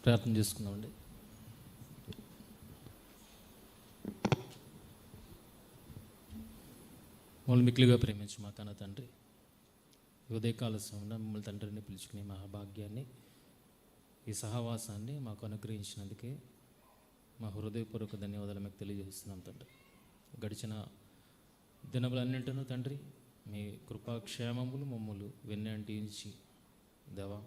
ప్రార్థన చేసుకుందామండి. మమ్మల్ని మిక్కిలిగా ప్రేమించి మా కన్న తండ్రి, ఉదయకాల సమయంలో మిమ్మల్ని తండ్రిని పిలుచుకునే మహాభాగ్యాన్ని, ఈ సహవాసాన్ని మాకు అనుగ్రహించినందుకే మా హృదయపూర్వక ధన్యవాదాలు మీకు తెలియజేస్తున్నాం తండ్రి. గడిచిన దినములన్నింటినూ తండ్రి మీ కృపాక్షేమములు మమ్మల్ని వెన్నంటించి దేవా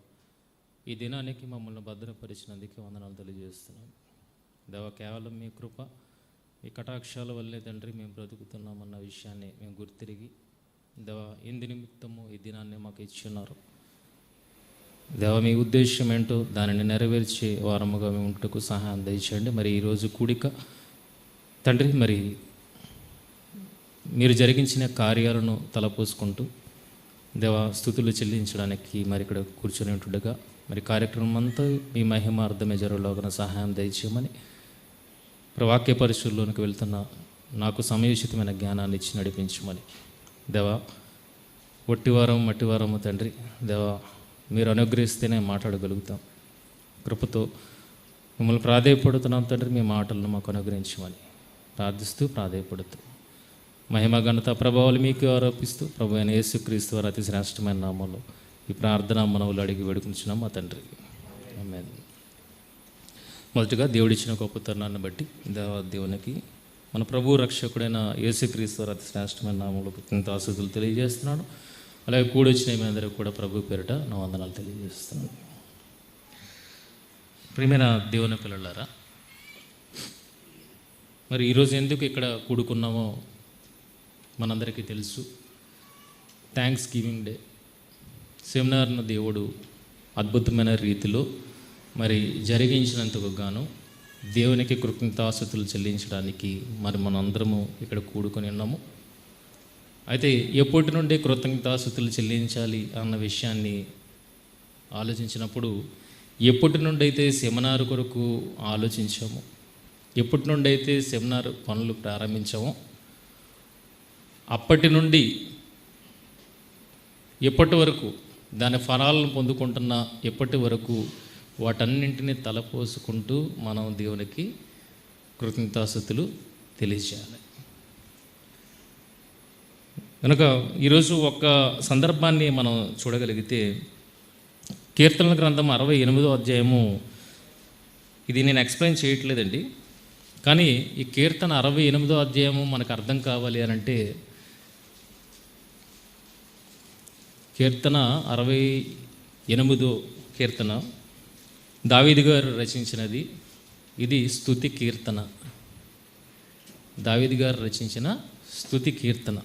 ఈ దినానికి మమ్మల్ని భద్రపరిచినందుకే వందనాలు తెలియజేస్తున్నాం దేవా. కేవలం మీ కృప, ఈ కటాక్షాల వల్లే తండ్రి మేము బ్రతుకుతున్నామన్న విషయాన్ని మేము గుర్తిరిగి దేవా ఇందు నిమిత్తము ఈ దినాన్ని మాకు ఇచ్చున్నారు దేవా. మీ ఉద్దేశం ఏంటో దానిని నెరవేర్చే వారముగా మేము ఉంటకు సహాయం దయచేయండి. మరి ఈరోజు కూడిక తండ్రి, మరి మీరు జరిగించిన కార్యాలను తలపోసుకుంటూ దేవా స్తుతులు చెల్లించడానికి మరి ఇక్కడ కూర్చొని ఉంటుండగా మరి కార్యక్రమం అంతా మీ మహిమార్థమే జరగలోగా సహాయం దయచేయమని, వాక్య పరిశుద్ధుల్లోనికి వెళ్తున్న నాకు సమయోచితమైన జ్ఞానాన్ని ఇచ్చి నడిపించమని దేవా. ఒట్టివారం మట్టివారము తండ్రి దేవా, మీరు అనుగ్రహిస్తేనే మాట్లాడగలుగుతాం. కృపతో మిమ్మల్ని ప్రాధేయపడుతున్నాం తండ్రి, మీ మాటలను మాకు అనుగ్రహించమని ప్రార్థిస్తూ ప్రాధేయపడుతూ మహిమ ఘనత ప్రభావాలు మీకు ఆరోపిస్తూ ప్రభు అయిన యేసుక్రీస్తు వారి అతి శ్రేష్టమైన నామంలో ఈ ప్రార్థన మనవులు అడిగి వేడుకుంటున్నాం మా తండ్రి, ఆమేన్. మొదటిగా దేవుడిచ్చిన గొప్ప తరుణాన్ని బట్టి దేవునికి మన ప్రభు రక్షకుడైన యేసుక్రీస్తు వారి అతి శ్రేష్టమైన నామంలో కృతజ్ఞతాస్తుతులు తెలియజేస్తున్నాను. అలాగే కూడొచ్చిన మీ అందరికీ కూడా ప్రభు పేరిట నా వందనాలు తెలియజేస్తున్నాను. ప్రియమైన దేవుని పిల్లలారా, మరి ఈరోజు ఎందుకు ఇక్కడ కూడుకున్నామో మనందరికీ తెలుసు. Thanks giving day. సెమినార్ను దేవుడు అద్భుతమైన రీతిలో మరి జరిగించినందుకు గాను దేవునికి కృతజ్ఞతాస్తుతులు చెల్లించడానికి మరి మనందరము ఇక్కడ కూడుకొని ఉన్నాము. అయితే ఎప్పటి నుండి కృతజ్ఞతాస్తుతులు చెల్లించాలి అన్న విషయాన్ని ఆలోచించినప్పుడు, ఎప్పటి నుండి అయితే సెమినార్ కొరకు ఆలోచించామో, ఎప్పటి నుండి అయితే సెమినార్ పనులు ప్రారంభించామో, అప్పటి నుండి ఎప్పటి వరకు దాని ఫలాలను పొందుకుంటున్న ఎప్పటి వరకు వాటన్నింటినీ తలపోసుకుంటూ మనం దేవునికి కృతజ్ఞతాస్తుతులు తెలియజేయాలి. కనుక ఈరోజు ఒక సందర్భాన్ని మనం చూడగలిగితే, కీర్తనల గ్రంథం 68వ అధ్యాయము, ఇది నేను ఎక్స్ప్లెయిన్ చేయట్లేదండి, కానీ ఈ కీర్తన 68వ అధ్యాయము మనకు అర్థం కావాలి అని అంటే, కీర్తన 68వ కీర్తన దావీదు గారు రచించినది. ఇది స్తుతి కీర్తన, దావీదు గారు రచించిన స్తుతి కీర్తన.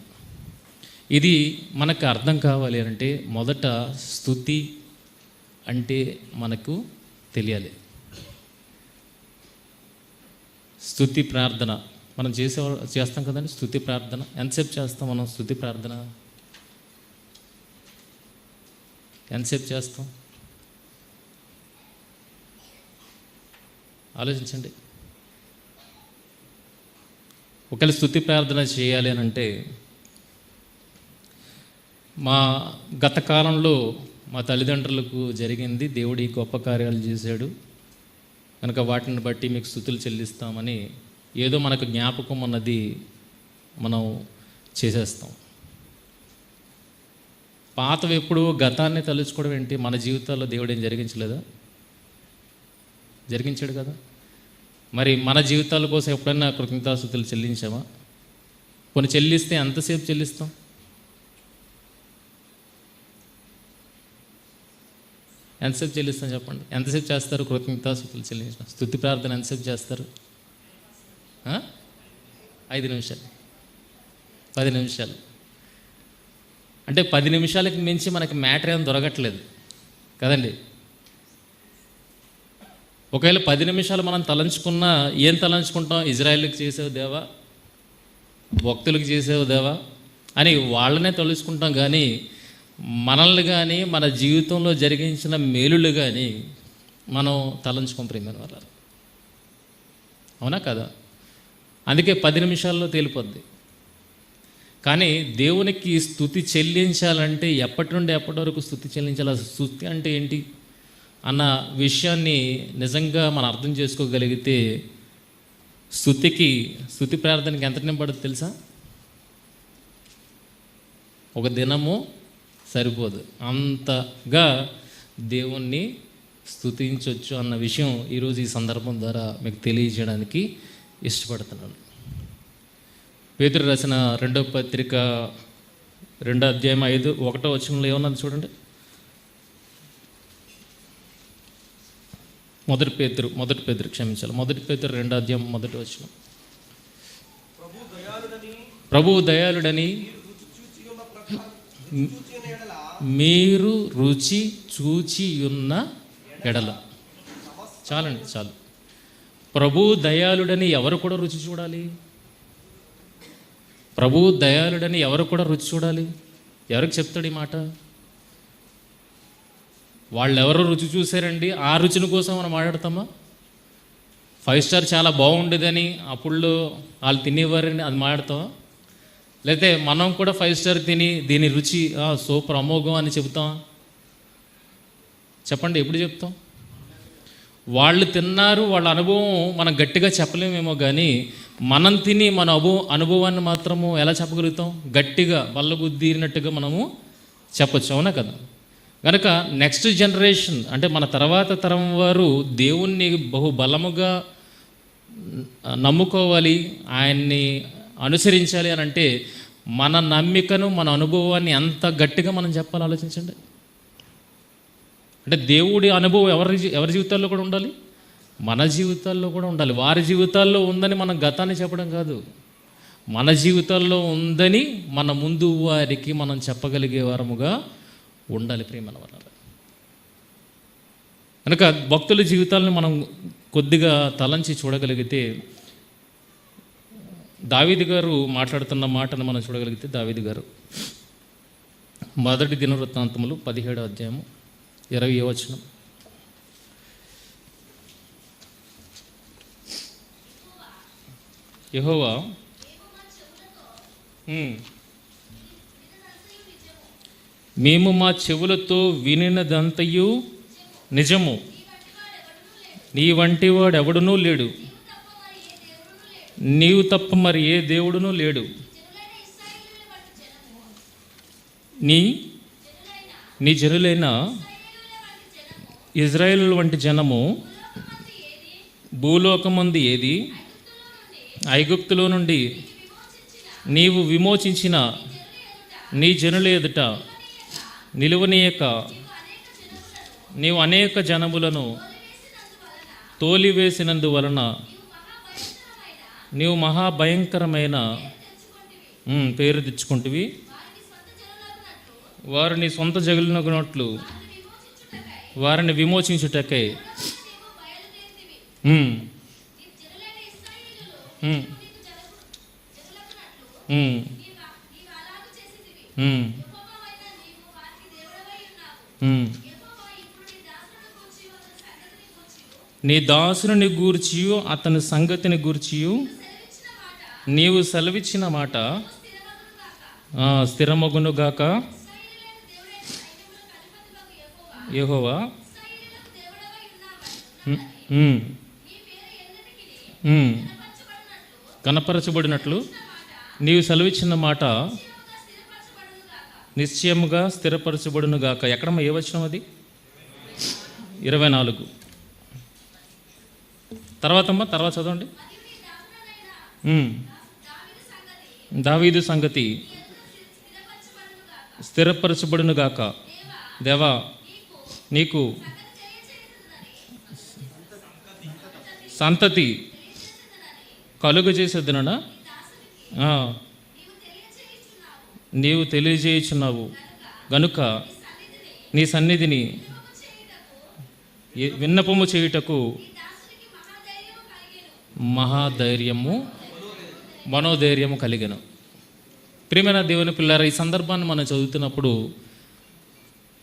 ఇది మనకు అర్థం కావాలి అంటే మొదట స్తుతి అంటే మనకు తెలియాలి. స్తుతి ప్రార్థన మనం చేస్తాం కదండి. స్తుతి ప్రార్థన ఎంతసేపు చేస్తాం మనం? స్తుతి ప్రార్థన ఎంతసేపు చేస్తాం? ఆలోచించండి. ఒకవేళ స్తుతి ప్రార్థన చేయాలి అని అంటే, మా గత కాలంలో మా తల్లిదండ్రులకు జరిగింది, దేవుడు ఈ గొప్ప కార్యాలు చేశాడు కనుక వాటిని బట్టి మీకు స్తుతులు చెల్లిస్తామని ఏదో మనకు జ్ఞాపకం అన్నది మనం చేసేస్తాం. పాతవి ఎప్పుడు గతాన్ని తలుచుకోవడం ఏంటి? మన జీవితాల్లో దేవుడు ఏం జరిగించలేదా? జరిగించాడు కదా. మరి మన జీవితాల కోసం ఎప్పుడైనా కృతజ్ఞతాస్తుతులు చెల్లించామా? కొన్ని చెల్లిస్తే ఎంతసేపు చెల్లిస్తాం? ఎంతసేపు చెల్లిస్తాం చెప్పండి? ఎంతసేపు చేస్తారు కృతజ్ఞతాస్తుతులు చెల్లించడం? స్తుతి ప్రార్థన ఎంతసేపు చేస్తారు? 5 నిమిషాలు, 10 నిమిషాలు. అంటే 10 నిమిషాలకి మించి మనకి మ్యాటర్ ఏం దొరకట్లేదు కదండి. ఒకవేళ 10 నిమిషాలు మనం తలంచుకున్నా ఏం తలంచుకుంటాం? ఇజ్రాయేల్కి చేసేవు దేవా, భక్తులకు చేసేవు దేవా అని వాళ్ళనే తలుచుకుంటాం. కానీ మనల్ని కానీ మన జీవితంలో జరిగించిన మేలులు కానీ మనం తలంచుకోం ప్రియమైన వాళ్ళ. అవునా కదా? అందుకే 10 నిమిషాల్లో తేలిపోద్ది. కానీ దేవునికి స్తుతి చెల్లించాలంటే ఎప్పటి నుండి ఎప్పటి వరకు స్తుతి చెల్లించాలి? స్తుతి అంటే ఏంటి? అన్న విషయాన్ని నిజంగా మనం అర్థం చేసుకోగలిగితే స్తుతి ప్రార్థనకి ఎంత టైం పడుతుంది తెలుసా? ఒక దినము సరిపోదు, అంతగా దేవుణ్ణి స్తుతించవచ్చు అన్న విషయం ఈరోజు ఈ సందర్భం ద్వారా మీకు తెలియజేయడానికి ఇష్టపడుతున్నాను. పేతురు రాసిన 2వ పత్రిక 2వ అధ్యాయం 1వ వచనంలో ఏమన్నది చూడండి. మొదటి పేతురు 2వ అధ్యాయం 1వ వచనం. ప్రభువు దయాళుడని మీరు రుచి చూచి ఉన్న ఎడల. చాలు. ప్రభువు దయాళుడని ఎవరు కూడా రుచి చూడాలి? ప్రభువు దయాళుడని ఎవరు కూడా రుచి చూడాలి? ఎవరికి చెప్తాడు ఈ మాట? వాళ్ళు ఎవరో రుచి చూసారండి, ఆ రుచిని కోసం మనం మాట్లాడతామా? 5 స్టార్ చాలా బాగుండేదని అప్పుడు వాళ్ళు తినేవారని అది మాట్లాడతామా? లేకపోతే మనం కూడా 5 స్టార్ తిని దీని రుచి సూపర్ అమోఘం అని చెబుతామా? చెప్పండి, ఎప్పుడు చెప్తాం? వాళ్ళు తిన్నారు, వాళ్ళ అనుభవం మనం గట్టిగా చెప్పలేమేమో, కానీ మనం తిని మన అనుభవాన్ని మాత్రము ఎలా చెప్పగలుగుతాం? గట్టిగా బల్లగుద్దినట్టుగా మనము చెప్పచ్చు, అవునా కదా? కనుక నెక్స్ట్ జనరేషన్ అంటే మన తర్వాత తరం వారు దేవుణ్ణి బహుబలముగా నమ్ముకోవాలి, ఆయన్ని అనుసరించాలి అని అంటే మన నమ్మికను, మన అనుభవాన్ని ఎంత గట్టిగా మనం చెప్పాలి ఆలోచించండి. అంటే దేవుడి అనుభవం ఎవరి జీవితాల్లో కూడా ఉండాలి, మన జీవితాల్లో కూడా ఉండాలి. వారి జీవితాల్లో ఉందని మనం గతాన్ని చెప్పడం కాదు, మన జీవితాల్లో ఉందని మన ముందు వారికి మనం చెప్పగలిగే వారముగా ఉండాలి ప్రియమైన వారు. కనుక భక్తుల జీవితాలను మనం కొద్దిగా తలంచి చూడగలిగితే, దావీదు గారు మాట్లాడుతున్న మాటను మనం చూడగలిగితే, దావీదు గారు 1 దినవృత్తాంతములు 17వ అధ్యాయము 20వ వచనం. యెహోవా మేము మా చెవులతో వినినదంతయు నిజము, నీ వంటి వాడు ఎవడునూ లేడు, నీవు తప్ప మరి ఏ దేవుడునూ లేడు. నీ జనులైన ఇజ్రాయేలు వంటి జనము భూలోకమందు ఏది? ఐగుప్తులో నుండి నీవు విమోచించిన నీ జనుల ఎదుట నిలువనీయక నీవు అనేక జనములను తోలివేసినందువలన నీవు మహాభయంకరమైన పేరు తెచ్చుకుంటువి. వారిని సొంత జగులునట్లు వారిని విమోచించుటకై నీ దాసుని గూర్చియు అతని సంగతిని గూర్చియు నీవు సెలవిచ్చిన మాట స్థిరమగునుగాక. యెహోవా కనపరచబడినట్లు నీవు సెలవిచ్చిన మాట నిశ్చయముగా స్థిరపరచబడునుగాక. ఎక్కడమ్మా ఏ వచనం అది? 24. తర్వాత చదవండి. దావీదు సంగతి స్థిరపరచబడునుగాక. దేవా నీకు సంతతి కలుగజేసేదనా నీవు తెలియజేయుచున్నావు గనుక నీ సన్నిధిని విన్నపము చేయుటకు మనోధైర్యము కలిగెను. ప్రియమైన దేవుని పిల్లారా, ఈ సందర్భాన్ని మనం చదువుతున్నప్పుడు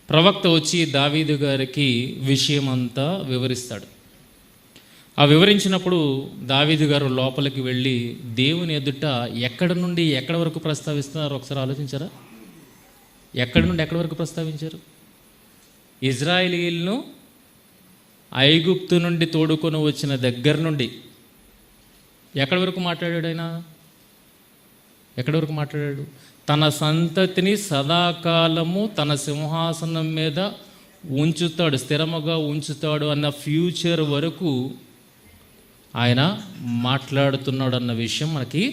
ప్రవక్త వచ్చి దావీదు గారికి విషయం అంతా వివరిస్తాడు. ఆ వివరించినప్పుడు దావీదు గారు లోపలికి వెళ్ళి దేవుని ఎదుట ఎక్కడి నుండి ఎక్కడి వరకు ప్రస్తావిస్తున్నారో ఒకసారి ఆలోచించారా? ఎక్కడి నుండి ఎక్కడి వరకు ప్రస్తావించారు? ఇజ్రాయేలీలను ఐగుప్తు నుండి తోడుకొని వచ్చిన దగ్గర నుండి ఎక్కడి వరకు మాట్లాడాడు ఆయన? ఎక్కడి వరకు మాట్లాడాడు? తన సంతతిని సదాకాలము తన సింహాసనం మీద ఉంచుతాడు, స్థిరముగా ఉంచుతాడు అన్న ఫ్యూచర్ వరకు ఆయన మాట్లాడుతున్నాడు అన్న విషయం మనకి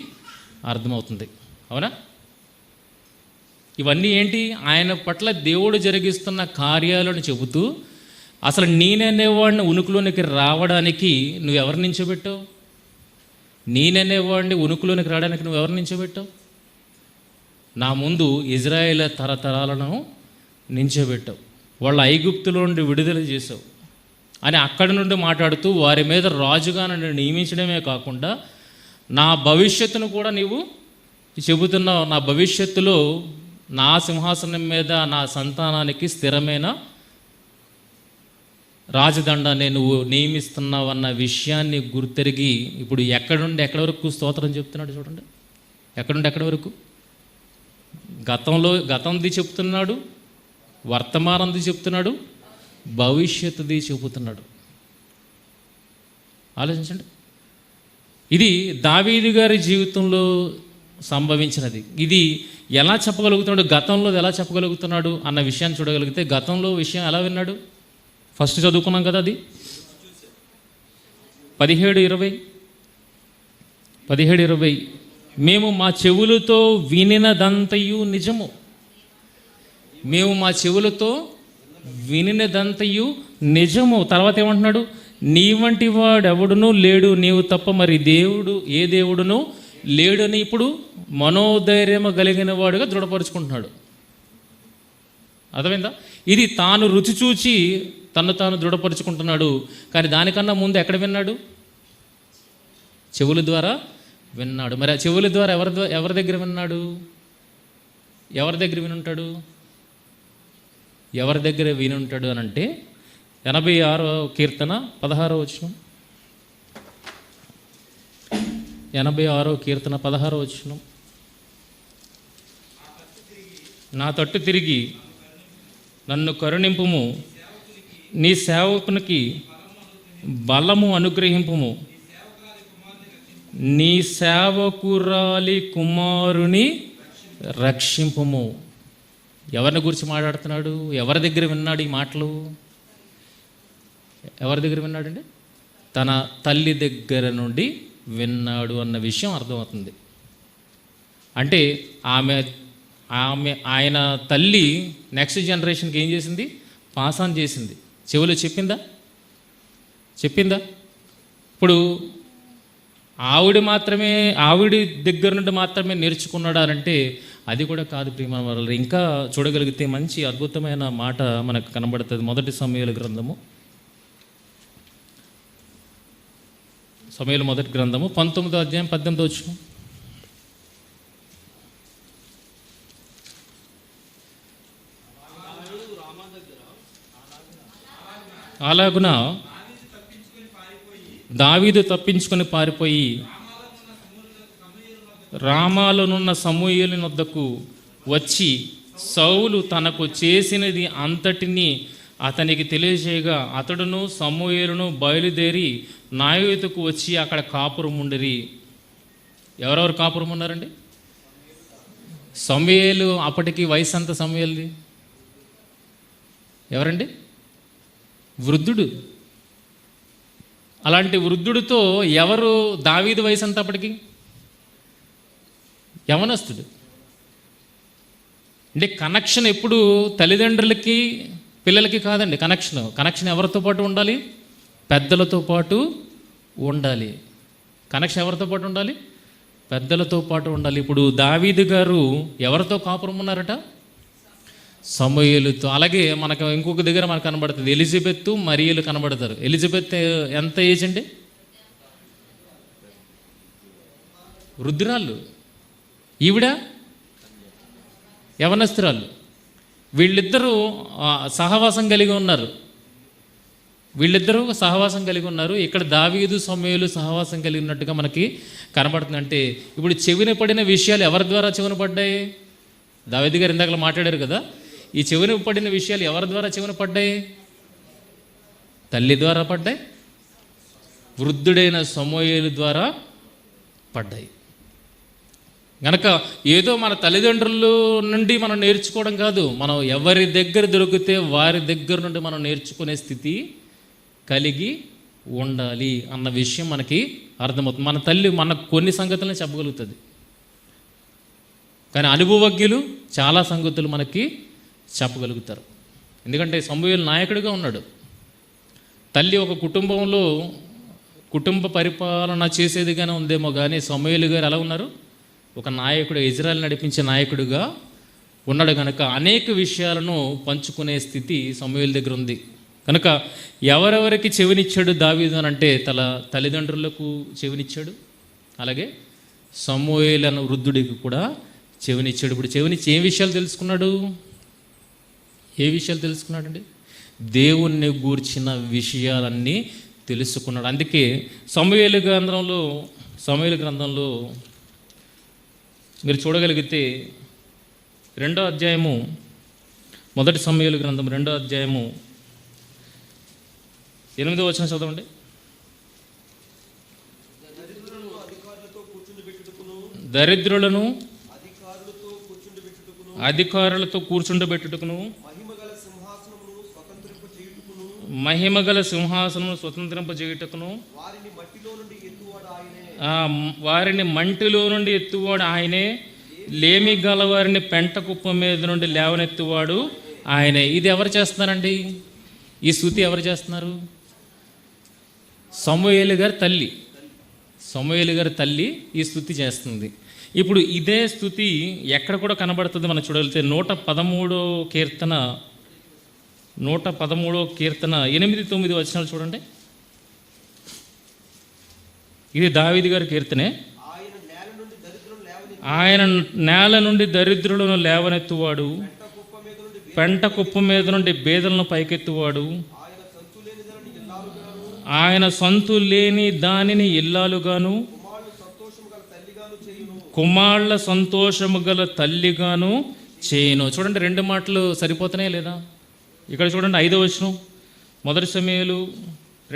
అర్థమవుతుంది. అవునా? ఇవన్నీ ఏంటి? ఆయన పట్ల దేవుడు జరిగిస్తున్న కార్యాలను చెబుతూ, అసలు నేననేవాడిని ఉనికిలోనికి రావడానికి నువ్వెవరు నించోబెట్టావు? నేననేవాడిని ఉనికిలోనికి రావడానికి నువ్వెవరు నించోబెట్టావు? నా ముందు ఇజ్రాయేల్ తరతరాలను నించోబెట్టావు, వాళ్ళ ఐగుప్తులో నుండి విడుదల చేసావు అని అక్కడి నుండి మాట్లాడుతూ వారి మీద రాజుగా నన్ను నియమించడమే కాకుండా నా భవిష్యత్తును కూడా నీవు చెబుతున్నావు. నా భవిష్యత్తులో నా సింహాసనం మీద నా సంతానానికి స్థిరమైన రాజదండాన్ని నువ్వు నియమిస్తున్నావు అన్న విషయాన్ని గుర్తెరిగి ఇప్పుడు ఎక్కడి వరకు స్తోత్రం చెప్తున్నాడు చూడండి. ఎక్కడి వరకు? గతంది చెప్తున్నాడు, వర్తమానంది చెప్తున్నాడు, భవిష్యత్తుది చెబుతున్నాడు. ఆలోచించండి. ఇది దావీదు గారి జీవితంలో సంభవించినది. ఇది ఎలా చెప్పగలుగుతున్నాడు, గతంలో ఎలా చెప్పగలుగుతున్నాడు అన్న విషయాన్ని చూడగలిగితే, గతంలో విషయం ఎలా విన్నాడు? ఫస్ట్ చదువుకున్నాం కదా, అది 17:20 మేము మా చెవులతో వినినదంతయు నిజము. మేము మా చెవులతో వినినదంతయు నిజము. తర్వాత ఏమంటున్నాడు? నీ వంటి వాడెవడునూ లేడు, నీవు తప్ప మరి ఏ దేవుడునూ లేడని ఇప్పుడు మనోధైర్యము కలిగిన వాడుగా దృఢపరుచుకుంటున్నాడు. అర్థమైందా? ఇది తాను రుచి చూచి తాను దృఢపరుచుకుంటున్నాడు. కానీ దానికన్నా ముందు ఎక్కడ విన్నాడు? చెవుల ద్వారా విన్నాడు. మరి ఆ చెవుల ద్వారా ఎవరి దగ్గర విన్నాడు? ఎవరి దగ్గర వినుంటాడు? ఎవరి దగ్గర వినుంటాడు అని అంటే 86వ కీర్తన 16వ వచనం. 86వ కీర్తన 16వ వచనం. నా తట్టు తిరిగి నన్ను కరుణింపుము, నీ సేవకునికి బలము అనుగ్రహింపుము, నీ సేవకురాలి కుమారుని రక్షింపుము. ఎవరిని గురించి మాట్లాడుతున్నాడు? ఎవరి దగ్గర విన్నాడు ఈ మాటలు? ఎవరి దగ్గర విన్నాడండి? తన తల్లి దగ్గర నుండి విన్నాడు అన్న విషయం అర్థమవుతుంది. అంటే ఆయన తల్లి నెక్స్ట్ జనరేషన్కి ఏం చేసింది? పాస్ ఆన్ చేసింది. చెవులు చెప్పిందా? ఇప్పుడు ఆవిడ దగ్గర నుండి మాత్రమే నేర్చుకున్నాడా అంటే అది కూడా కాదు ప్రియమైన వారు. ఇంకా చూడగలిగితే మంచి అద్భుతమైన మాట మనకు కనబడుతుంది. 1 సమూయేలు గ్రంథము, సమూయేలు 1 గ్రంథము 19వ అధ్యాయం 18వ వచనం. అలాగున దావీదు తప్పించుకొని పారిపోయి రామాలోనున్న సమూయేలు వద్దకు వచ్చి సౌలు తనకు చేసినది అంతటినీ అతనికి తెలియజేయగా అతడును సమూయేలును బయలుదేరి నాయోతుకు వచ్చి అక్కడ కాపురం ఉండిరి. ఎవరెవరు కాపురం ఉన్నారండి? సమూయేలు అప్పటికి వయసు అంత సమూయేలుది ఎవరండి? వృద్ధుడు. అలాంటి వృద్ధుడితో ఎవరు? దావీదు వయసు అంత అప్పటికి యవనస్తుడు. అంటే కనెక్షన్ ఎప్పుడు తల్లిదండ్రులకి పిల్లలకి కాదండి. కనెక్షన్ ఎవరితో పాటు ఉండాలి? పెద్దలతో పాటు ఉండాలి. కనెక్షన్ ఎవరితో పాటు ఉండాలి? పెద్దలతో పాటు ఉండాలి. ఇప్పుడు దావీదు గారు ఎవరితో కాపురం ఉన్నారట? సమూయేలుతో. అలాగే మనకు ఇంకొక దగ్గర మనకు కనబడుతుంది, ఎలిజబెత్ మరియలు కనబడతారు. ఎలిజబెత్ ఎంత ఏజ్ అండి? వృద్ధురాళ్ళు. ఈవిడ యవనస్తురాలు. వీళ్ళిద్దరూ సహవాసం కలిగి ఉన్నారు. ఇక్కడ దావీదు సమూయేలు సహవాసం కలిగి ఉన్నట్టుగా మనకి కనబడుతుంది. అంటే ఇప్పుడు చెవిన పడిన విషయాలు ఎవరి ద్వారా చెవిన పడ్డాయి? దావీదు గారు ఇందాక మాట్లాడారు కదా, ఈ చెవిన పడిన విషయాలు ఎవరి ద్వారా చెవిన పడ్డాయి? తల్లి ద్వారా పడ్డాయి, వృద్ధుడైన సమూయేలు ద్వారా పడ్డాయి. గనక ఏదో మన తల్లిదండ్రుల నుండి మనం నేర్చుకోవడం కాదు, మనం ఎవరి దగ్గర దొరికితే వారి దగ్గర నుండి మనం నేర్చుకునే స్థితి కలిగి ఉండాలి అన్న విషయం మనకి అర్థమవుతుంది. మన తల్లి మనకు కొన్ని సంగతులను చెప్పగలుగుతుంది, కానీ అనుభవజ్ఞులు చాలా సంగతులు మనకి చెప్పగలుగుతారు. ఎందుకంటే సమూయేలు నాయకుడిగా ఉన్నాడు. తల్లి ఒక కుటుంబంలో కుటుంబ పరిపాలన చేసేదిగానే ఉందేమో, కానీ సమూయేలు గారు ఎలా ఉన్నారు? ఒక నాయకుడు, ఇజ్రాయెల్ నడిపించే నాయకుడిగా ఉన్నాడు. కనుక అనేక విషయాలను పంచుకునే స్థితి సమూయేలు దగ్గర ఉంది. కనుక ఎవరెవరికి చెవినిచ్చాడు దావీదు అని అంటే తల్లిదండ్రులకు చెవినిచ్చాడు, అలాగే సమూయేలు అన్న వృద్ధుడికి కూడా చెవినిచ్చాడు. ఇప్పుడు చెవినిచ్చి ఏ విషయాలు తెలుసుకున్నాడు? ఏ విషయాలు తెలుసుకున్నాడండి? దేవుణ్ణి గూర్చిన విషయాలన్నీ తెలుసుకున్నాడు. అందుకే సమూయేలు గ్రంథంలో మీరు చూడగలిగితే 2వ అధ్యాయము, మొదటి సమూయేలు గ్రంథం 2వ అధ్యాయము 8వ వచనం చదవండి. దరిద్రులను అధికారులతో కూర్చుండబెట్టుటకును మహిమగల సింహాసనము స్వతంత్రింపజేయుటకును వారిని మంటిలో నుండి ఎత్తువాడు ఆయనే, లేమి గల వారిని పెంట కుప్ప మీద నుండి లేవనెత్తువాడు ఆయనే. ఇది ఎవరు చేస్తున్నారండి? ఈ స్తుతి ఎవరు చేస్తున్నారు? సమూయేలు గారి తల్లి ఈ స్తుతి చేస్తుంది. ఇప్పుడు ఇదే స్తుతి ఎక్కడ కూడా కనబడుతుంది మనం చూడగలిగితే 113వ కీర్తన 8-9 వచనాలు చూడండి. ఇది దావీదు గారి కీర్తనే. ఆయన నేల నుండి దరిద్రులను లేవనెత్తువాడు, పెంట కుప్ప మీద నుండి బేదలను పైకెత్తువాడు, ఆయన సొంతు లేని దానిని ఇల్లాలుగాను కుమారుల సంతోషము గల తల్లిగాను చేయను. చూడండి, 2 మాటలు సరిపోతున్నాయా లేదా? ఇక్కడ చూడండి 5వ వచనం, మొదటి సమూయేలు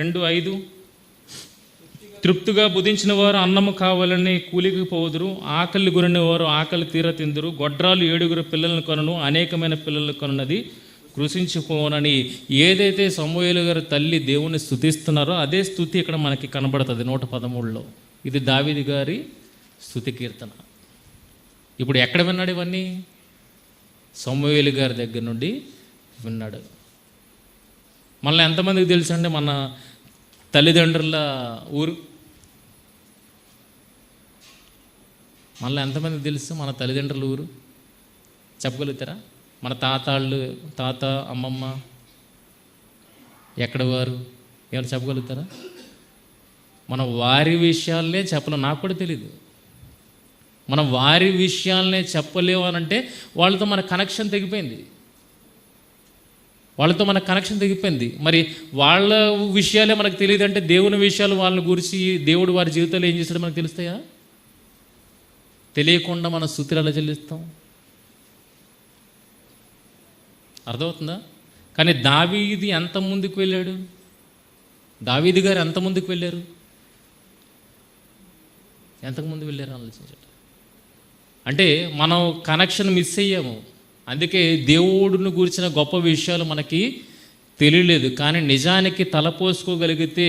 2:5. తృప్తిగా బుధించిన వారు అన్నము కావాలని కూలికి పోదురు, ఆకలి గురిన వారు ఆకలి తీర తిందురు, గొడ్రాలు 7 పిల్లలను కనును, అనేకమైన పిల్లలను కనున్నది కృషించిపోనని ఏదైతే సమూయేలు గారి తల్లి దేవుణ్ణి స్తుతిస్తున్నారో అదే స్తుతి ఇక్కడ మనకి కనబడుతుంది 113లో. ఇది దావీదు గారి స్తుతి కీర్తన. ఇప్పుడు ఎక్కడ విన్నాడు ఇవన్నీ? సమూయేలు గారి దగ్గర నుండి విన్నాడు. మళ్ళీ ఎంతమందికి తెలుసు అండి మన తల్లిదండ్రుల ఊరు? మళ్ళీ ఎంతమందికి తెలుసు మన తల్లిదండ్రుల ఊరు? చెప్పగలుగుతారా? మన తాత అమ్మమ్మ ఎక్కడ వారు? ఎవరు చెప్పగలుగుతారా? మనం వారి విషయాలనే చెప్పలేం. నాకు కూడా తెలీదు. మనం వారి విషయాలనే చెప్పలేము అని అంటే వాళ్ళతో మన కనెక్షన్ తెగిపోయింది. మరి వాళ్ళ విషయాలే మనకు తెలియదు అంటే దేవుని విషయాలు వాళ్ళని గురించి దేవుడు వారి జీవితాలు ఏం చేస్తాడో మనకు తెలుస్తాయా? తెలియకుండా మన స్తుతులు ఎలా చెల్లిస్తాం? అర్థమవుతుందా? కానీ దావీదు ఎంత ముందుకు వెళ్ళాడు? దావీదు గారు ఎంత ముందుకు వెళ్ళారు? ఎంతకు ముందు వెళ్ళారు ఆలోచించండి. అంటే మనం కనెక్షన్ మిస్ అయ్యాము. అందుకే దేవుడిని గురించిన గొప్ప విషయాలు మనకి తెలియలేదు. కానీ నిజానికి తలపోసుకోగలిగితే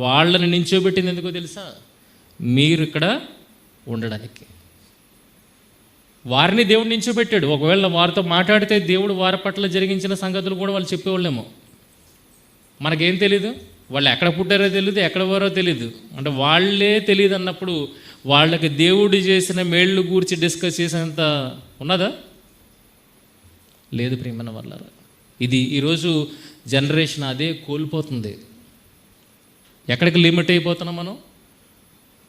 వాళ్ళని నించోబెట్టింది ఎందుకో తెలుసా? మీరు ఇక్కడ ఉండడానికి. వారిని దేవుడు నించోబెట్టాడు. ఒకవేళ వారితో మాట్లాడితే దేవుడు వారి పట్ల జరిగించిన సంగతులు కూడా వాళ్ళు చెప్పేవాళ్ళేమో. మనకేం తెలీదు, వాళ్ళు ఎక్కడ పుట్టారో తెలియదు, ఎక్కడ వారో తెలీదు. అంటే వాళ్ళే తెలియదు అన్నప్పుడు వాళ్ళకి దేవుడు చేసిన మేళ్ళు గూర్చి డిస్కస్ చేసేంత ఉన్నదా? లేదు ప్రియమైన వాళ్ళారా. ఇది ఈరోజు జనరేషన్ అదే కోల్పోతుంది. ఎక్కడికి లిమిట్ అయిపోతున్నాం మనం?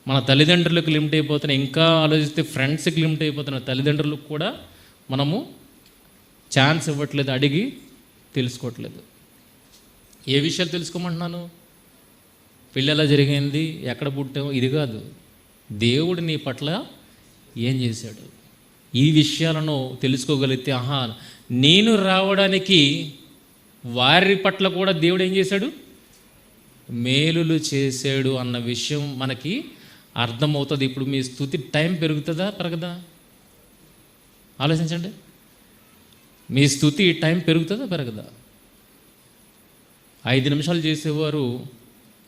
మన తల్లిదండ్రులకు లిమిట్ అయిపోతున్నాం. ఇంకా ఆలోచిస్తే ఫ్రెండ్స్కి లిమిట్ అయిపోతున్నాం. తల్లిదండ్రులకు కూడా మనము ఛాన్స్ ఇవ్వట్లేదు, అడిగి తెలుసుకోవట్లేదు. ఏ విషయాలు తెలుసుకోమంటున్నాను? పెళ్ళి ఎలా జరిగింది, ఎక్కడ పుట్టాము, ఇది కాదు. దేవుడు నీ పట్ల ఏం చేశాడు, ఈ విషయాలను తెలుసుకోగలిగితే నేను రావడానికి వారి పట్ల కూడా దేవుడు ఏం చేశాడు? మేలులు చేశాడు అన్న విషయం మనకి అర్థమవుతుంది. ఇప్పుడు మీ స్తుతి టైం పెరుగుతుందా పెరగదా? ఆలోచించండి. మీ స్తుతి టైం పెరుగుతుందా పెరగదా? 5 నిమిషాలు చేసేవారు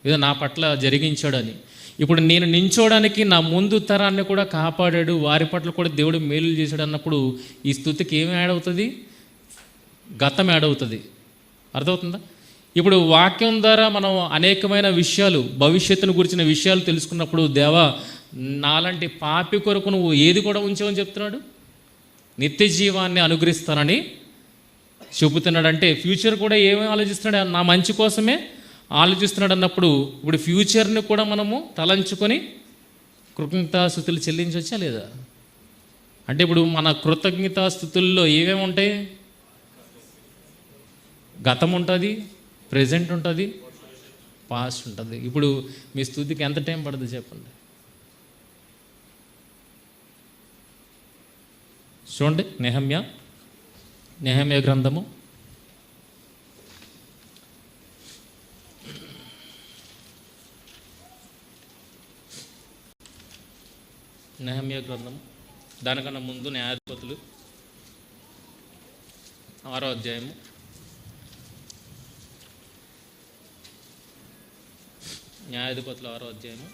ఏదో నా పట్ల జరిగించాడని, ఇప్పుడు నేను నించోడానికి నా ముందు తరాన్ని కూడా కాపాడాడు, వారి పట్ల కూడా దేవుడు మేలు చేశాడు అన్నప్పుడు ఈ స్తుతికి ఏమి యాడ్ అవుతుంది? గతం యాడ్ అవుతుంది. అర్థమవుతుందా? ఇప్పుడు వాక్యం ద్వారా మనం అనేకమైన విషయాలు, భవిష్యత్తును గురించిన విషయాలు తెలుసుకున్నప్పుడు, దేవా నాలాంటి పాపి కొరకు నువ్వు ఏది కూడా ఉంచావని చెప్తున్నాడు, నిత్య జీవాన్ని అనుగ్రహిస్తానని చెబుతున్నాడు. అంటే ఫ్యూచర్ కూడా ఏమేమి ఆలోచిస్తున్నాడు? నా మంచి కోసమే ఆలోచిస్తున్నాడు అన్నప్పుడు ఇప్పుడు ఫ్యూచర్ని కూడా మనము తలంచుకొని కృతజ్ఞతాస్తుతులు చెల్లించవచ్చా లేదా? అంటే ఇప్పుడు మన కృతజ్ఞతాస్తుతుల్లో ఏమేమి ఉంటాయి? గతం ఉంటుంది, ప్రెజెంట్ ఉంటుంది, పాస్ట్ ఉంటుంది. ఇప్పుడు మీ స్తుతికి ఎంత టైం పడుతుంది చెప్పండి. చూడండి, నెహమ్యా గ్రంథము 6 దానికన్నా ముందు న్యాయాధిపతులు 6వ అధ్యాయము. న్యాయాధిపతులు 6వ అధ్యాయము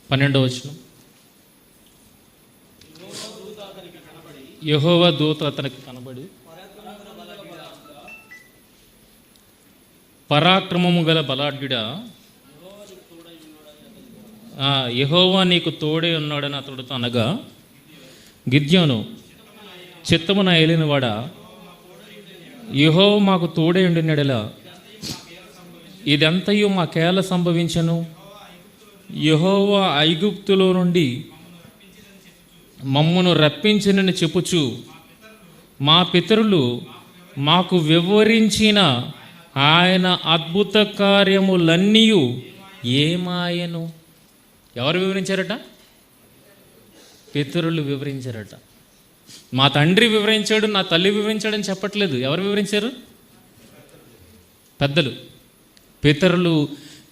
12వ వచనం. యెహోవా దూత అతనికి కనబడి, పరాక్రమము గల బలాఢ్యుడా, యెహోవా నీకు తోడే ఉన్నాడని అతడుతో అనగా, గిద్యోను చిత్తమున ఏలినవాడా, యెహోవా మాకు తోడే ఉండినడలా ఇదంతయు మాకేలా సంభవించను? యెహోవా ఐగుప్తులో నుండి మమ్మను రప్పించినని చెప్పుచు మా పితరులు మాకు వివరించిన ఆయన అద్భుత కార్యములన్నీ ఏమాయను? ఎవరు వివరించారట? పితరులు వివరించారట. మా తండ్రి వివరించాడు, నా తల్లి వివరించాడని చెప్పట్లేదు. ఎవరు వివరించారు? పెద్దలు, పితరులు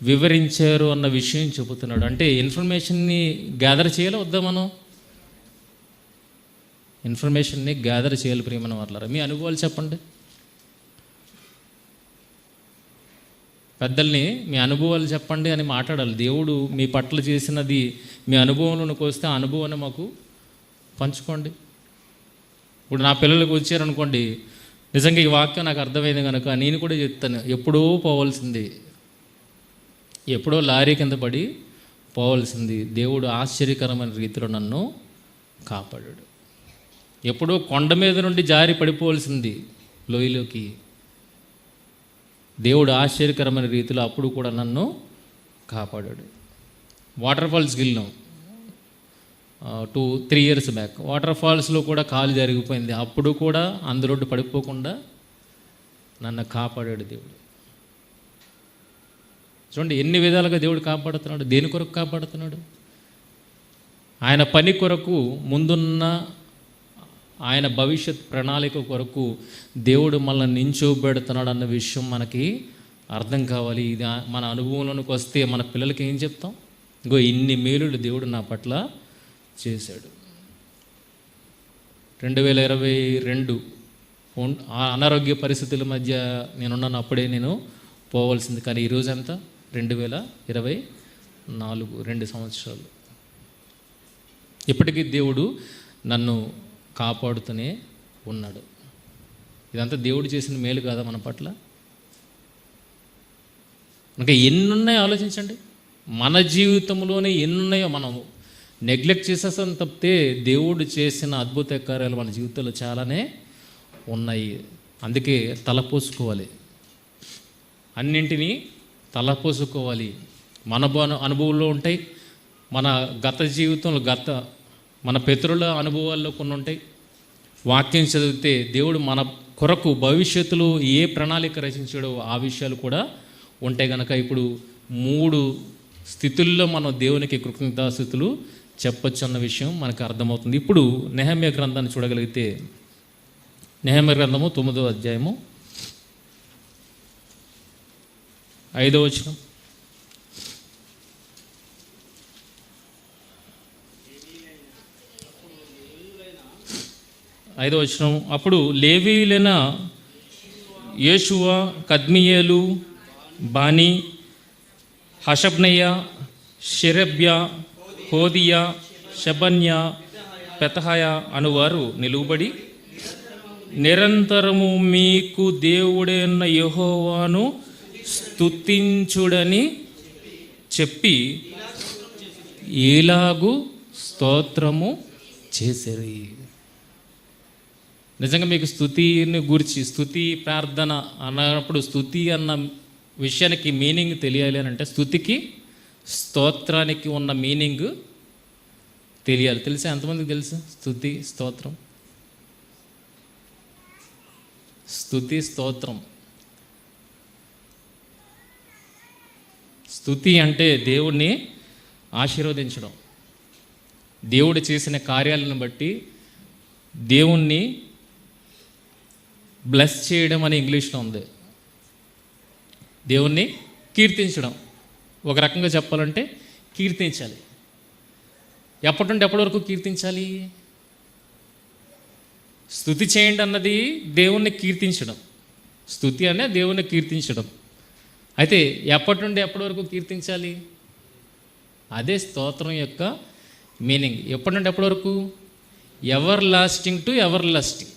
వివరించారు అన్న విషయం చెబుతున్నాడు. అంటే ఇన్ఫర్మేషన్ని గ్యాదర్ చేయాలి వద్దా? మనం ఇన్ఫర్మేషన్ని గ్యాదర్ చేయాలి. ప్రియమైన వాళ్ళారా, మీ అనుభవాలు చెప్పండి. పెద్దల్ని మీ అనుభవాలు చెప్పండి అని మాట్లాడాలి. దేవుడు మీ పట్ల చేసినది మీ అనుభవంలోకి వస్తే ఆ అనుభవాన్ని మాకు పంచుకోండి. ఇప్పుడు నా పిల్లలకు వచ్చారనుకోండి, నిజంగా ఈ వాక్యం నాకు అర్థమైంది కనుక నేను కూడా చెప్తాను. ఎప్పుడో పోవాల్సింది, ఎప్పుడో లారీ కింద పడి పోవాల్సింది, దేవుడు ఆశ్చర్యకరమైన రీతిలో నన్ను కాపాడాడు. ఎప్పుడో కొండ మీద నుండి జారి పడిపోవాల్సింది లోయలోకి, దేవుడు ఆశ్చర్యకరమైన రీతిలో అప్పుడు కూడా నన్ను కాపాడాడు. వాటర్ ఫాల్స్కి వెళ్ళినాం 2-3 years బ్యాక్. వాటర్ ఫాల్స్లో కూడా కాలు జరిగిపోయింది. అప్పుడు కూడా అందులో పడిపోకుండా నన్ను కాపాడాడు దేవుడు. చూడండి ఎన్ని విధాలుగా దేవుడు కాపాడుతున్నాడు. దేని కొరకు కాపాడుతున్నాడు? ఆయన పని కొరకు, ముందున్న ఆయన భవిష్యత్ ప్రణాళిక కొరకు దేవుడు మనల్ని నించోబెడుతున్నాడు అన్న విషయం మనకి అర్థం కావాలి. ఇది మన అనుభవంలోనికి వస్తే మన పిల్లలకి ఏం చెప్తాం? ఇంకో ఇన్ని మేలులు దేవుడు నా పట్ల చేశాడు. 2022 అనారోగ్య పరిస్థితుల మధ్య నేనున్నాను. అప్పుడే నేను పోవాల్సింది. కానీ ఈరోజు ఎంత? 2024, 2 సంవత్సరాలు. ఇప్పటికీ దేవుడు నన్ను కాపాడుతూనే ఉన్నాడు. ఇదంతా దేవుడు చేసిన మేలు కాదా మన పట్ల? ఇంకా ఎన్నున్నాయో ఆలోచించండి. మన జీవితంలోనే ఎన్నున్నాయో మనం నెగ్లెక్ట్ చేసేస్తాం తప్పితే దేవుడు చేసిన అద్భుత కార్యాలు మన జీవితంలో చాలానే ఉన్నాయి. అందుకే తలపోసుకోవాలి, అన్నింటినీ తలపోసుకోవాలి. మన అనుభవంలో ఉంటాయి, మన గత జీవితంలో మన పితరుల అనుభవాల్లో కొన్ని ఉంటాయి. వాక్యం చదివితే దేవుడు మన కొరకు భవిష్యత్తులో ఏ ప్రణాళిక రచించాడో ఆ విషయాలు కూడా ఉంటాయి. కనుక ఇప్పుడు 3 స్థితుల్లో మనం దేవునికి కృతజ్ఞతాస్థుతులు చెప్పొచ్చు అన్న విషయం మనకు అర్థమవుతుంది. ఇప్పుడు నెహెమ్యా గ్రంథాన్ని చూడగలిగితే, నెహెమ్యా గ్రంథము 9వ అధ్యాయము 5వ వచనం. అప్పుడు లేవీయులైన యేషువ, కద్మియేలు, బానీ, హషబ్నయ్య, షెరెబ్య, హోదియా, షెబన్య, పెతహయ అనువారు నిలువబడి, నిరంతరము మీకు దేవుడైన యెహోవాను స్తుతించుడని చెప్పి ఇలాగు స్తోత్రము చేసిరి. నిజంగా మీకు స్తుతిని గురించి, స్తుతి ప్రార్థన అన్నప్పుడు స్తుతి అన్న విషయానికి మీనింగ్ తెలియాలి అని అంటే స్తుతికి స్తోత్రానికి ఉన్న మీనింగ్ తెలియాలి. తెలుసా? ఎంతమందికి తెలుసు స్తుతి స్తోత్రం? స్తుతి స్తోత్రం. స్తుతి అంటే దేవుణ్ణి ఆశీర్వదించడం, దేవుడు చేసిన కార్యాలను బట్టి దేవుణ్ణి బ్లెస్ చేయడం అని ఇంగ్లీష్లో ఉంది. దేవుణ్ణి కీర్తించడం, ఒక రకంగా చెప్పాలంటే కీర్తించాలి. ఎప్పటి నుండి ఎప్పటి వరకు కీర్తించాలి? స్తుతి చేయండి అన్నది దేవుణ్ణి కీర్తించడం, స్తుతి అనే దేవుణ్ణి కీర్తించడం. అయితే ఎప్పటి నుండి ఎప్పటి వరకు కీర్తించాలి? అదే స్తోత్రం యొక్క మీనింగ్. ఎప్పటి నుండి ఎప్పటి వరకు? Ever lasting to everlasting.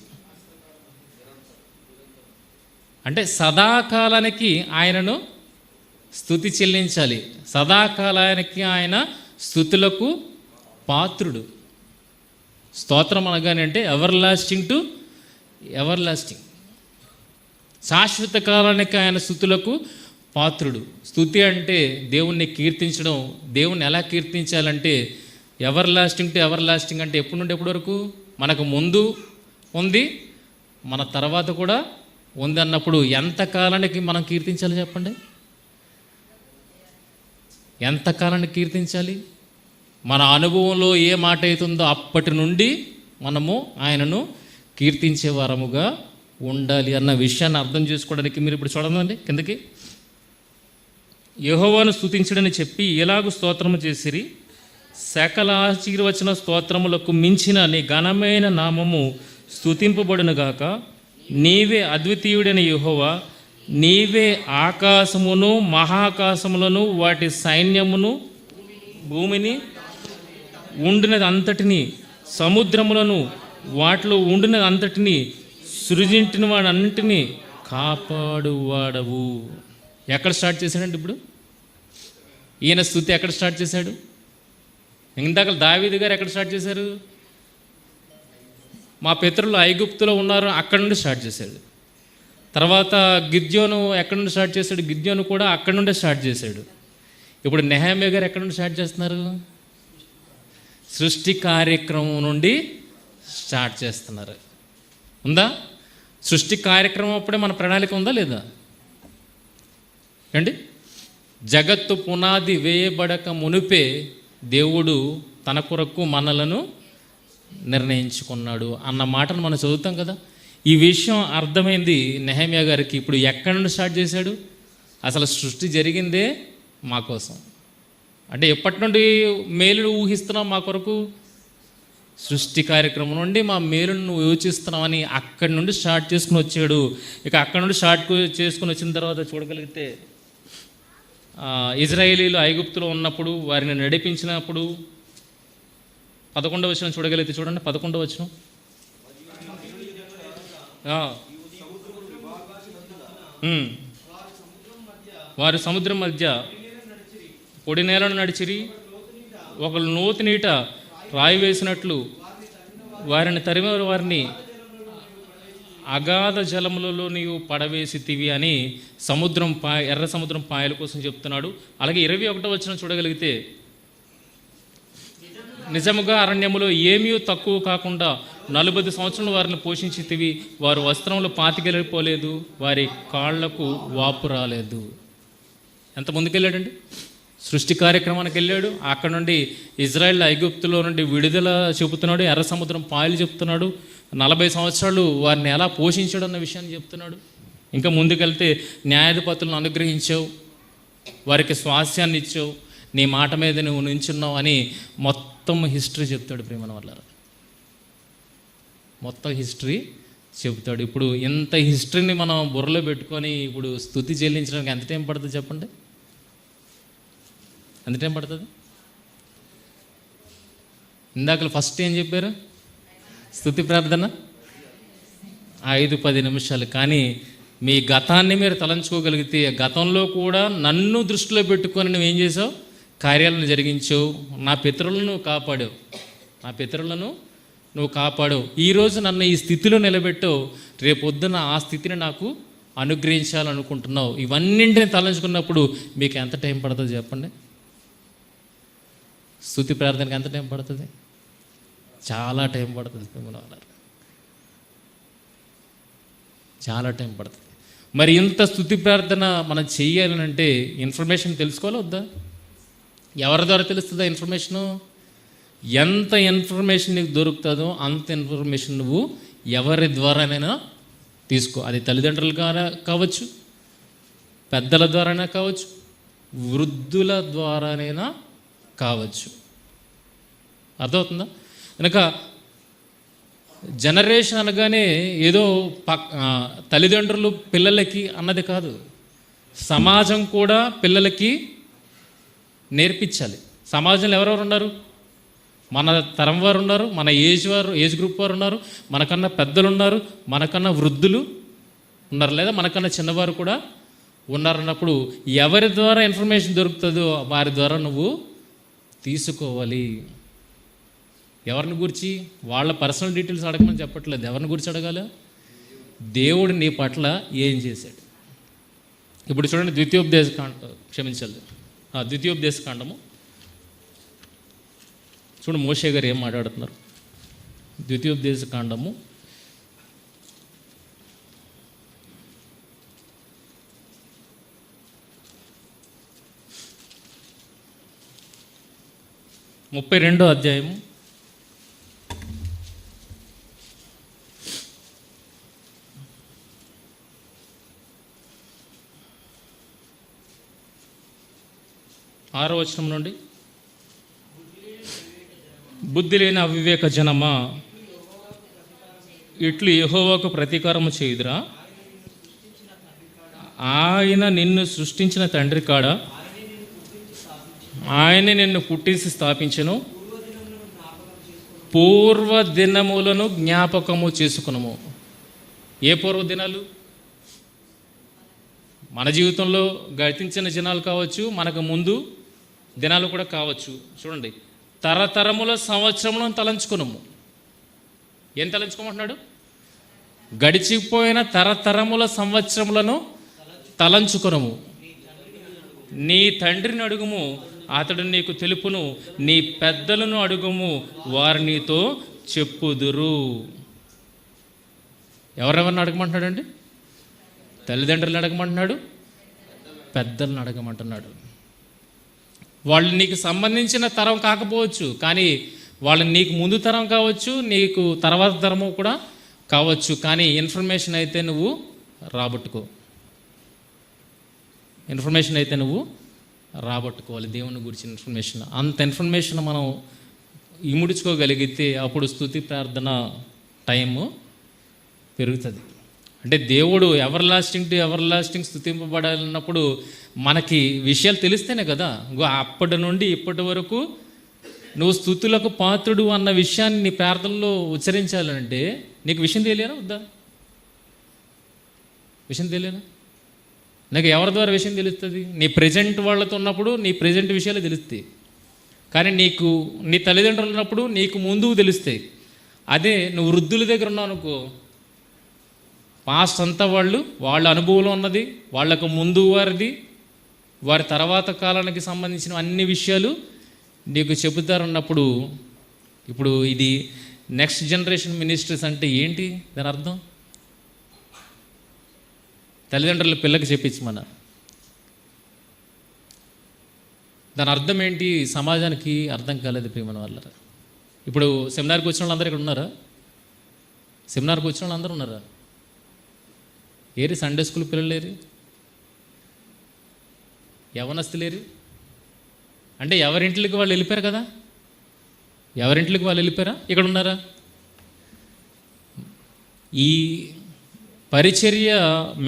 అంటే సదాకాలానికి ఆయనను స్తుతి చెల్లించాలి, సదాకాలానికి ఆయన స్తుతులకు పాత్రుడు. స్తోత్రం అనగానే అంటే ever lasting to ever lasting, శాశ్వత కాలానికి ఆయన స్తుతులకు పాత్రుడు. స్తుతి అంటే దేవుణ్ణి కీర్తించడం. దేవుణ్ణి ఎలా కీర్తించాలంటే everlasting to everlasting అంటే ఎప్పటి నుండి ఎప్పటి వరకు? మనకు ముందు ఉంది, మన తర్వాత కూడా ఉంది అన్నప్పుడు ఎంత కాలానికి మనం కీర్తించాలి చెప్పండి? ఎంత కాలానికి కీర్తించాలి? మన అనుభవంలో ఏ మాట అవుతుందో అప్పటి నుండి మనము ఆయనను కీర్తించే వారముగా ఉండాలి అన్న విషయాన్ని అర్థం చేసుకోవడానికి మీరు ఇప్పుడు చూడండి కిందకి. యెహోవాను స్తుతించడని చెప్పి ఎలాగూ స్తోత్రము చేసిరి. సకల ఆశీర్వచన స్తోత్రములకు మించిన నీ ఘనమైన నామము స్తుతింపబడునుగాక. నీవే అద్వితీయుడైన యెహోవా, నీవే ఆకాశమును మహాకాశములను వాటి సైన్యమును భూమిని ఉండినది అంతటిని సముద్రములను వాటిలో ఉండినది అంతటిని సృజించిన వాడన్నింటినీ కాపాడువాడవు. ఎక్కడ స్టార్ట్ చేశాడండి ఇప్పుడు ఈయన స్తుతి? ఎక్కడ స్టార్ట్ చేశాడు? ఇందాక దావీదు గారు ఎక్కడ స్టార్ట్ చేశారు? మా పితరులు ఐగుప్తులో ఉన్నారు, అక్కడ నుండి స్టార్ట్ చేశాడు. తర్వాత గిద్యోను ఎక్కడి నుండి స్టార్ట్ చేశాడు? గిద్యోను కూడా అక్కడ నుండే స్టార్ట్ చేశాడు. ఇప్పుడు నెహెమ్యా గారు ఎక్కడి నుండి స్టార్ట్ చేస్తున్నారు? సృష్టి కార్యక్రమం నుండి స్టార్ట్ చేస్తున్నారు. ఉందా? సృష్టి కార్యక్రమం అప్పుడే మన ప్రణాళిక ఉందా లేదా అండి? జగత్తు పునాది వేయబడక మునిపే దేవుడు తన కొరకు మనలను నిర్ణయించుకున్నాడు అన్న మాటను మనం చదువుతాం కదా. ఈ విషయం అర్థమైంది నెహెమ్యా గారికి. ఇప్పుడు ఎక్కడి నుండి స్టార్ట్ చేశాడు? అసలు సృష్టి జరిగిందే మా కోసం. అంటే ఎప్పటి నుండి మేలును ఊహిస్తున్నాం మా కొరకు? సృష్టి కార్యక్రమం నుండి మా మేలును నువ్వు యోచిస్తున్నామని అక్కడి నుండి స్టార్ట్ చేసుకుని వచ్చాడు. ఇక అక్కడి నుండి స్టార్ట్ చేసుకుని వచ్చిన తర్వాత చూడగలిగితే ఇజ్రాయేలీలు ఐగుప్తులో ఉన్నప్పుడు వారిని నడిపించినప్పుడు 11వ వచనం చూడగలిగితే చూడండి. 11వ వచనం. వారు సముద్రం మధ్య పొడి నేలను నడిచిరి, ఒకళ్ళు నూతి నీట రాయి వేసినట్లు వారిని తరిమే వారిని అగాధ జలములలో నీవు పడవేసితివి అని సముద్రం ఎర్ర సముద్రం పాయల కోసం చెప్తున్నాడు. అలాగే 21వ వచనం చూడగలిగితే నిజముగా అరణ్యములో ఏమీ తక్కువ కాకుండా 40 సంవత్సరాలు వారిని పోషించితివి, వారు వస్త్రములు పాతికెళ్ళిపోలేదు, వారి కాళ్లకు వాపు రాలేదు. ఎంత ముందుకెళ్ళాడండి? సృష్టి కార్యక్రమానికి వెళ్ళాడు. అక్కడ నుండి ఇజ్రాయెల్ ఐగుప్తులో నుండి విడుదల చెబుతున్నాడు. ఎర్ర సముద్రం పాయలు చెప్తున్నాడు. 40 సంవత్సరాలు వారిని ఎలా పోషించాడు అన్న విషయాన్ని చెప్తున్నాడు. ఇంకా ముందుకెళ్తే న్యాయాధిపతులను అనుగ్రహించావు, వారికి స్వాస్యాన్ని ఇచ్చావు, నీ మాట మీద నువ్వు నించున్నావు అని మొత్తం హిస్టరీ చెప్తాడు. ప్రేమన వల్ల మొత్తం హిస్టరీ చెప్తాడు. ఇప్పుడు ఇంత హిస్టరీని మనం బుర్రలో పెట్టుకొని ఇప్పుడు స్తుతి చెల్లించడానికి ఎంత టైం పడుతుంది చెప్పండి? ఎంత టైం పడుతుంది? ఇందాక ఫస్ట్ ఏం చెప్పారు? స్తుతి ప్రార్థన 5-10 నిమిషాలు. కానీ మీ గతాన్ని మీరు తలంచుకోగలిగితే, గతంలో కూడా నన్ను దృష్టిలో పెట్టుకొని నువ్వేం చేసావు? కార్యాలను జరిగించావు. నా పితరులను కాపాడావు, నా పితరులను నువ్వు కాపాడావు. ఈరోజు నన్ను ఈ స్థితిలో నిలబెట్టావు. రేపొద్దున ఆ స్థితిని నాకు అనుగ్రహించాలనుకుంటున్నావు. ఇవన్నింటిని తలంచుకున్నప్పుడు మీకు ఎంత టైం పడుతుంది చెప్పండి? స్తుతి ప్రార్థనకి ఎంత టైం పడుతుంది? చాలా టైం పడుతుంది. చాలా టైం పడుతుంది. మరి ఇంత స్తుతి ప్రార్థన మనం చెయ్యాలంటే ఇన్ఫర్మేషన్ తెలుసుకోవాలా వద్దా? ఎవరి ద్వారా తెలుస్తుందా ఇన్ఫర్మేషను? ఎంత ఇన్ఫర్మేషన్ నీకు దొరుకుతుందో అంత ఇన్ఫర్మేషన్ నువ్వు ఎవరి ద్వారానైనా తీసుకో. అది తల్లిదండ్రుల ద్వారా కావచ్చు, పెద్దల ద్వారానే కావచ్చు, వృద్ధుల ద్వారానైనా కావచ్చు. అర్థమవుతుందా? కనుక జనరేషన్ అనగానే ఏదో తల్లిదండ్రులు పిల్లలకి అన్నది కాదు, సమాజం కూడా పిల్లలకి నేర్పించాలి. సమాజంలో ఎవరెవరు ఉన్నారు? మన తరం వారు ఉన్నారు, మన ఏజ్ గ్రూప్ వారు ఉన్నారు, మనకన్నా పెద్దలు ఉన్నారు, మనకన్నా వృద్ధులు ఉన్నారు, లేదా మనకన్నా చిన్నవారు కూడా ఉన్నారన్నప్పుడు ఎవరి ద్వారా ఇన్ఫర్మేషన్ దొరుకుతుందో వారి ద్వారా నువ్వు తీసుకోవాలి. ఎవరిని గురించి? వాళ్ళ పర్సనల్ డీటెయిల్స్ అడగమని చెప్పట్లేదు. ఎవరిని గురించి అడగాలి? దేవుడు నీ పట్ల ఏం చేశాడు. ఇప్పుడు చూడండి, ద్వితీయోపదేశ కాండము చూడండి, మోషే గారు ఏం మాట్లాడుతున్నారు. ద్వితీయోపదేశ కాండము 32వ అధ్యాయము 6వ వచనం నుండి, బుద్ధి లేని అవివేక జనమా, ఇట్లు యెహోవాకు ప్రతీకారము చేయుదురా? ఆయన నిన్ను సృష్టించిన తండ్రి కాడ, ఆయనే నిన్ను పుట్టించి స్థాపించెను. పూర్వదినములను జ్ఞాపకము చేసుకునము. ఏ పూర్వదినాలు? మన జీవితంలో గతించిన దినాలు కావచ్చు, మనకు ముందు దినాలు కూడా కావచ్చు. చూడండి, తరతరముల సంవత్సరములను తలంచుకునము. ఏం తలంచుకోమంటున్నాడు? గడిచిపోయిన తరతరముల సంవత్సరములను తలంచుకునము. నీ తండ్రిని అడుగుము, అతడు నీకు తెలుపును. నీ పెద్దలను అడుగుము, వారు నీతో చెప్పుదురు. ఎవరెవరిని అడగమంటున్నాడండి? తల్లిదండ్రులను అడగమంటున్నాడు, పెద్దలను అడగమంటున్నాడు. వాళ్ళు నీకు సంబంధించిన తరం కాకపోవచ్చు, కానీ వాళ్ళు నీకు ముందు తరం కావచ్చు, నీకు తర్వాత తరము కూడా కావచ్చు. కానీ ఇన్ఫర్మేషన్ అయితే నువ్వు రాబట్టుకో. ఇన్ఫర్మేషన్ అయితే నువ్వు రాబట్టుకోవాలి. దేవుని గురించి ఇన్ఫర్మేషన్, అంత ఇన్ఫర్మేషన్ మనం ఇముడుచుకోగలిగితే అప్పుడు స్తుతి ప్రార్థన టైము పెరుగుతుంది. అంటే దేవుడు ఎవర్ లాస్టింగ్ స్తుతింపబడాలన్నప్పుడు మనకి విషయాలు తెలిస్తేనే కదా. అప్పటి నుండి ఇప్పటి వరకు నువ్వు స్తుతులకు పాత్రుడు అన్న విషయాన్ని నీ ప్రార్థనలో ఉచ్చరించాలంటే నీకు విషయం తెలియరా వద్దా? విషయం తెలియదా? నాకు ఎవరి ద్వారా విషయం తెలుస్తుంది? నీ ప్రజెంట్ వాళ్ళతో ఉన్నప్పుడు నీ ప్రజెంట్ విషయాలు తెలుస్తాయి. కానీ నీకు నీ తల్లిదండ్రులు ఉన్నప్పుడు నీకు ముందుకు తెలుస్తాయి. అదే నువ్వు వృద్ధుల దగ్గర ఉన్నావు అనుకో, పాస్ట్ అంతా వాళ్ళ అనుభవంలో ఉన్నది, వాళ్ళకు ముందు వారిది, వారి తర్వాత కాలానికి సంబంధించిన అన్ని విషయాలు నీకు చెబుతారన్నప్పుడు, ఇప్పుడు ఇది నెక్స్ట్ జనరేషన్ మినిస్ట్రీస్ అంటే ఏంటి దాని అర్థం? తల్లిదండ్రులు పిల్లకి చెప్పించమన్నారు. దాని అర్థం ఏంటి సమాజానికి అర్థం కాలేదు ప్రియమైన వాళ్ళరా. ఇప్పుడు సెమినార్కి వచ్చిన వాళ్ళందరూ ఇక్కడ ఉన్నారా? సెమినార్కి వచ్చిన వాళ్ళందరూ ఉన్నారా? ఏరి సండే స్కూల్ పిల్లలు లేరు, యవనస్తులేరు. అంటే ఎవరింట్లోకి వాళ్ళు వెళ్ళిపోయారు కదా, ఎవరింట్లోకి వాళ్ళు వెళ్ళిపోయారా? ఇక్కడ ఉన్నారా? ఈ పరిచర్య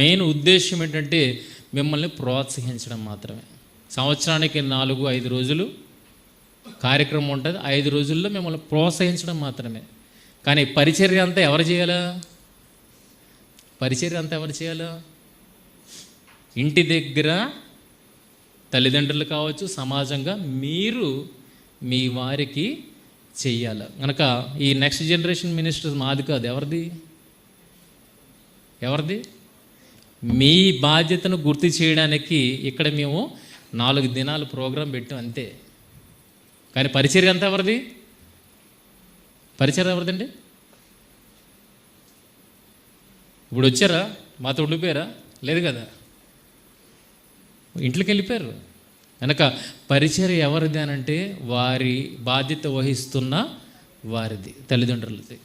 మెయిన్ ఉద్దేశం ఏంటంటే మిమ్మల్ని ప్రోత్సహించడం మాత్రమే. సంవత్సరానికి 4-5 రోజులు కార్యక్రమం ఉంటుంది, 5 రోజుల్లో మిమ్మల్ని ప్రోత్సహించడం మాత్రమే. కానీ పరిచర్య అంతా ఎవరు చేయాలా? పరిచర్య అంతా ఎవరు చేయాలా? ఇంటి దగ్గర తల్లిదండ్రులు కావచ్చు, సమాజంగా మీరు మీ వారికి చెయ్యాలి. కనుక ఈ నెక్స్ట్ జనరేషన్ మినిస్టర్స్ మాది కాదు, ఎవరిది? మీ బాధ్యతను గుర్తు చేయడానికి ఇక్కడ మేము 4 దినాలు ప్రోగ్రాం పెట్టాం అంతే. కానీ పరిచర్య అంతా ఎవరిది? పరిచర్య ఎవరిదండి? ఇప్పుడు వచ్చారా? మాతో ఉండిపోయారా? లేదు కదా, ఇంట్లోకి వెళ్ళిపోయారు. కనుక పరిచర్య ఎవరిది అని అంటే వారి బాధ్యత వహిస్తున్న వారిది, తల్లిదండ్రులది.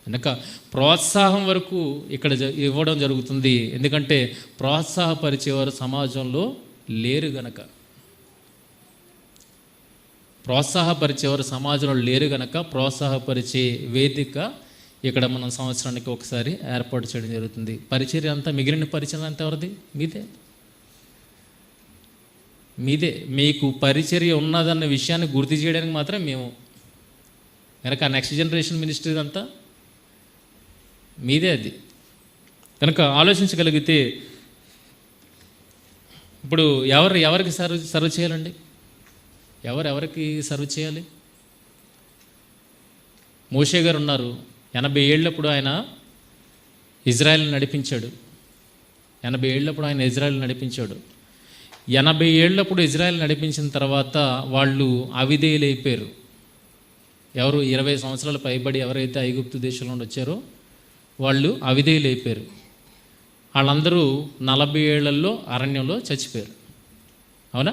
కనుక ప్రోత్సాహం వరకు ఇక్కడ ఇవ్వడం జరుగుతుంది. ఎందుకంటే ప్రోత్సాహపరిచేవారు సమాజంలో లేరు గనక, ప్రోత్సాహపరిచే వేదిక ఇక్కడ మనం సంవత్సరానికి ఒకసారి ఏర్పాటు చేయడం జరుగుతుంది. పరిచర్య అంతా, మిగిలిన పరిచర్య అంతా ఎవరిది? మీదే. మీకు పరిచర్య ఉన్నదన్న విషయాన్ని గుర్తు చేయడానికి మాత్రం మేము. కనుక నెక్స్ట్ జనరేషన్ మినిస్ట్రీ అంతా మీదే అది. కనుక ఆలోచించగలిగితే ఇప్పుడు ఎవరికి సర్వ్ చేయాలండి? ఎవరికి సర్వ్ చేయాలి? మోషే గారు ఉన్నారు, 80 ఏళ్ళప్పుడు ఆయన ఇజ్రాయెల్ని నడిపించాడు. 80 ఏళ్ళప్పుడు ఇజ్రాయెల్ నడిపించిన తర్వాత వాళ్ళు అవిధేయులైపోయారు. ఎవరు? 20 సంవత్సరాల పైబడి ఎవరైతే ఐగుప్తు దేశంలో వచ్చారో వాళ్ళు అవిధేయులైపోయారు. వాళ్ళందరూ 40 ఏళ్లలో అరణ్యంలో చచ్చిపోయారు. అవునా?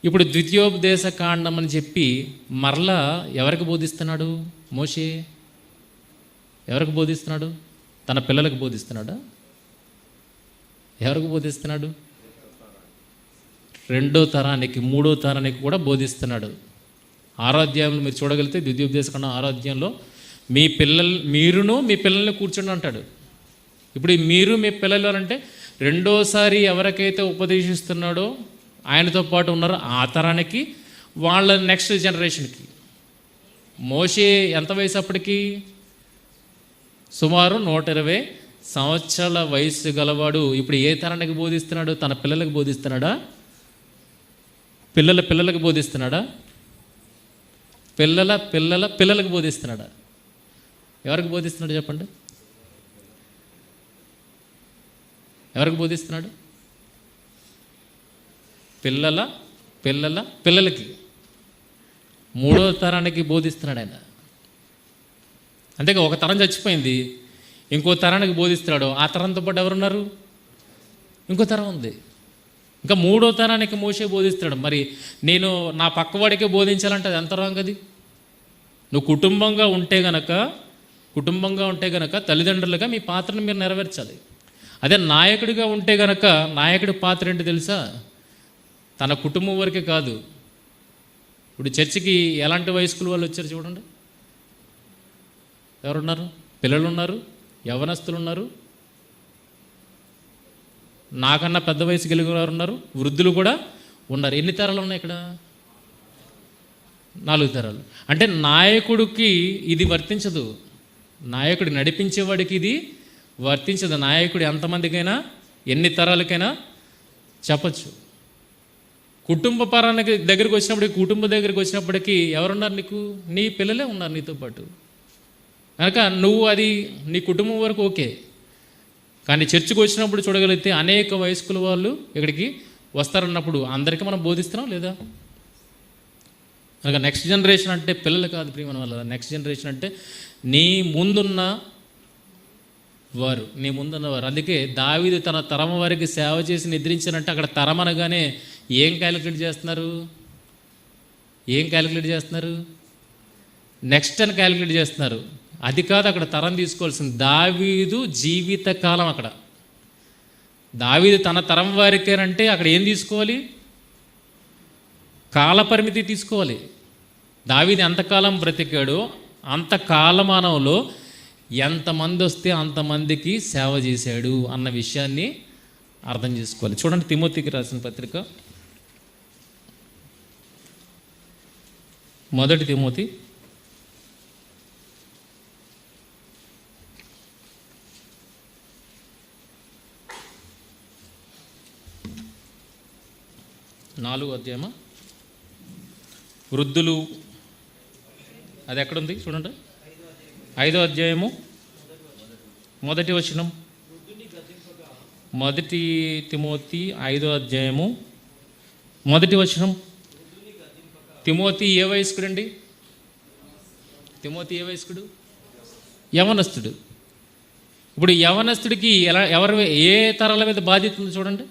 ఇప్పుడు ద్వితీయోపదేశ కాండం అని చెప్పి మరలా ఎవరికి బోధిస్తున్నాడు మోషే? ఎవరికి బోధిస్తున్నాడు? తన పిల్లలకు బోధిస్తున్నాడా? ఎవరికి బోధిస్తున్నాడు? 2వ తరానికి 3వ తరానికి కూడా బోధిస్తున్నాడు. 6వ అధ్యాయంలో మీరు చూడగలిగితే, ద్వితీయోపదేశ కాండం 6వ అధ్యాయంలో మీరును మీ పిల్లల్ని కూర్చోండి అంటాడు. ఇప్పుడు మీరు మీ పిల్లలు అంటే రెండోసారి ఎవరికైతే ఉపదేశిస్తున్నాడో ఆయనతో పాటు ఉన్నారో ఆ తరానికి, వాళ్ళ నెక్స్ట్ జనరేషన్కి. మోషే ఎంత వయసు అప్పటికి? సుమారు 120 సంవత్సరాల వయసు గలవాడు. ఇప్పుడు ఏ తరానికి బోధిస్తున్నాడు? తన పిల్లలకు బోధిస్తున్నాడా? పిల్లలకు బోధిస్తున్నాడా? పిల్లలకు బోధిస్తున్నాడా? ఎవరికి బోధిస్తున్నాడు చెప్పండి? ఎవరికి బోధిస్తున్నాడు? పిల్లలకి 3వ తరానికి బోధిస్తున్నాడు ఆయన. అంతేగా, ఒక తరం చచ్చిపోయింది, ఇంకో తరానికి బోధిస్తున్నాడు. ఆ తరంతో పాటు ఎవరున్నారు? ఇంకో తరం ఉంది. ఇంకా 3వ తరానికి మోషే బోధిస్తాడు. మరి నేను నా పక్కవాడికే బోధించాలంటే అది ఎంత రాంగ్? అది నువ్వు కుటుంబంగా ఉంటే గనక తల్లిదండ్రులుగా మీ పాత్రను మీరు నెరవేర్చాలి. అదే నాయకుడిగా ఉంటే గనక నాయకుడి పాత్ర ఏంటి తెలుసా? తన కుటుంబం వరకే కాదు. ఇప్పుడు చర్చికి ఎలాంటి వయస్కులు వాళ్ళు వచ్చారు చూడండి. ఎవరున్నారు? పిల్లలు ఉన్నారు, యవనస్తులు ఉన్నారు, నాకన్నా పెద్ద వయసు కలిగిన వారు ఉన్నారు, వృద్ధులు కూడా ఉన్నారు. ఎన్ని తరాలు ఉన్నాయి ఇక్కడ? 4 తరాలు. అంటే నాయకుడికి ఇది వర్తించదు, నాయకుడు నడిపించేవాడికి ఇది వర్తించదు. నాయకుడు ఎంతమందికైనా ఎన్ని తరాలకైనా చెప్పచ్చు. కుటుంబ పరానికి దగ్గరికి వచ్చినప్పటికి, కుటుంబం దగ్గరికి వచ్చినప్పటికీ ఎవరున్నారు నీకు? నీ పిల్లలే ఉన్నారు నీతో పాటు. కనుక నువ్వు అది నీ కుటుంబం వరకు ఓకే. కానీ చర్చికి వచ్చినప్పుడు చూడగలిగితే అనేక వయస్కుల వాళ్ళు ఇక్కడికి వస్తారన్నప్పుడు అందరికీ మనం బోధిస్తున్నాం లేదా? కనుక నెక్స్ట్ జనరేషన్ అంటే పిల్లలు కాదు ప్రియమైన వాళ్ళ. నెక్స్ట్ జనరేషన్ అంటే నీ ముందున్న వారు. అందుకే దావీదు తన తరం వారికి సేవ చేసి నిద్రించారంటే అక్కడ తరం అనగానే ఏం క్యాలిక్యులేట్ చేస్తున్నారు? ఏం క్యాలిక్యులేట్ చేస్తున్నారు? నెక్స్ట్ అని క్యాలిక్యులేట్ చేస్తున్నారు. అది కాదు అక్కడ తరం తీసుకోవాల్సింది. దావీదు జీవితకాలం. అక్కడ దావీదు తన తరం వారికేనంటే అక్కడ ఏం తీసుకోవాలి? కాలపరిమితి తీసుకోవాలి. దావీదు ఎంతకాలం బ్రతికాడో అంత కాలమానంలో ఎంతమంది వస్తే అంతమందికి సేవ చేశాడు అన్న విషయాన్ని అర్థం చేసుకోవాలి. చూడండి, తిమోతికి రాసిన పత్రిక, 1 తిమోతి 4వ అధ్యాయమా, వృద్ధులు, అది ఎక్కడుంది చూడండి, 5వ అధ్యాయము 1వ వచనం. 1 తిమోతి 5వ అధ్యాయము 1వ వచనం. తిమోతి ఏ వయస్కుడండి? తిమోతి ఏ వయస్కుడు? యవనస్తుడు. ఇప్పుడు యవనస్తుడికి ఏ తరాల మీద బాధ్యత ఉంది చూడండి.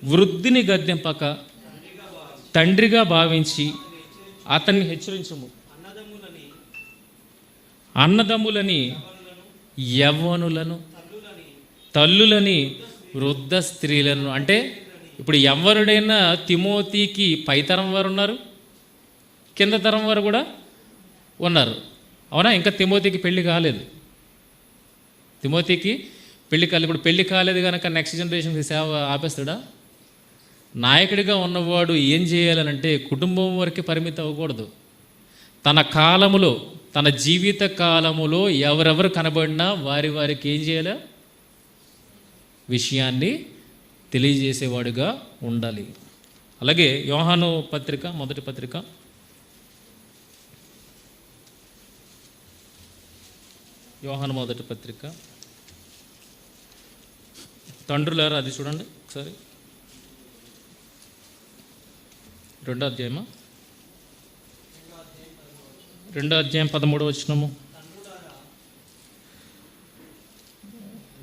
వృద్ధిని గద్దెంపక తండ్రిగా భావించి అతన్ని హెచ్చరించము, అన్నదమ్ములని, యవ్వనులను, తల్లులని, వృద్ధ స్త్రీలను. అంటే ఇప్పుడు ఎవరుడైనా తిమోతికి పైతరం వారు ఉన్నారు, కింద తరం వారు కూడా ఉన్నారు. అవునా? ఇంకా తిమోతికి పెళ్లి కాలేదు. తిమోతికి పెళ్లి కాలేదు. ఇప్పుడు పెళ్లి కాలేదు కనుక నెక్స్ట్ జనరేషన్కి సేవ ఆపేస్తాడా? నాయకుడిగా ఉన్నవాడు ఏం చేయాలనంటే కుటుంబం వరకే పరిమితం అవ్వకూడదు. తన కాలములో, తన జీవిత కాలములో ఎవరెవరు కనబడినా వారికి ఏం చేయాలి? విషయాన్ని తెలియజేసేవాడుగా ఉండాలి. అలాగే యోహాను పత్రిక, 1వ పత్రిక, యోహాను 1వ పత్రిక, తండ్రులారా, అది చూడండి ఒకసారి, 2వ అధ్యాయమా, 2వ అధ్యాయం 13వ వచనము,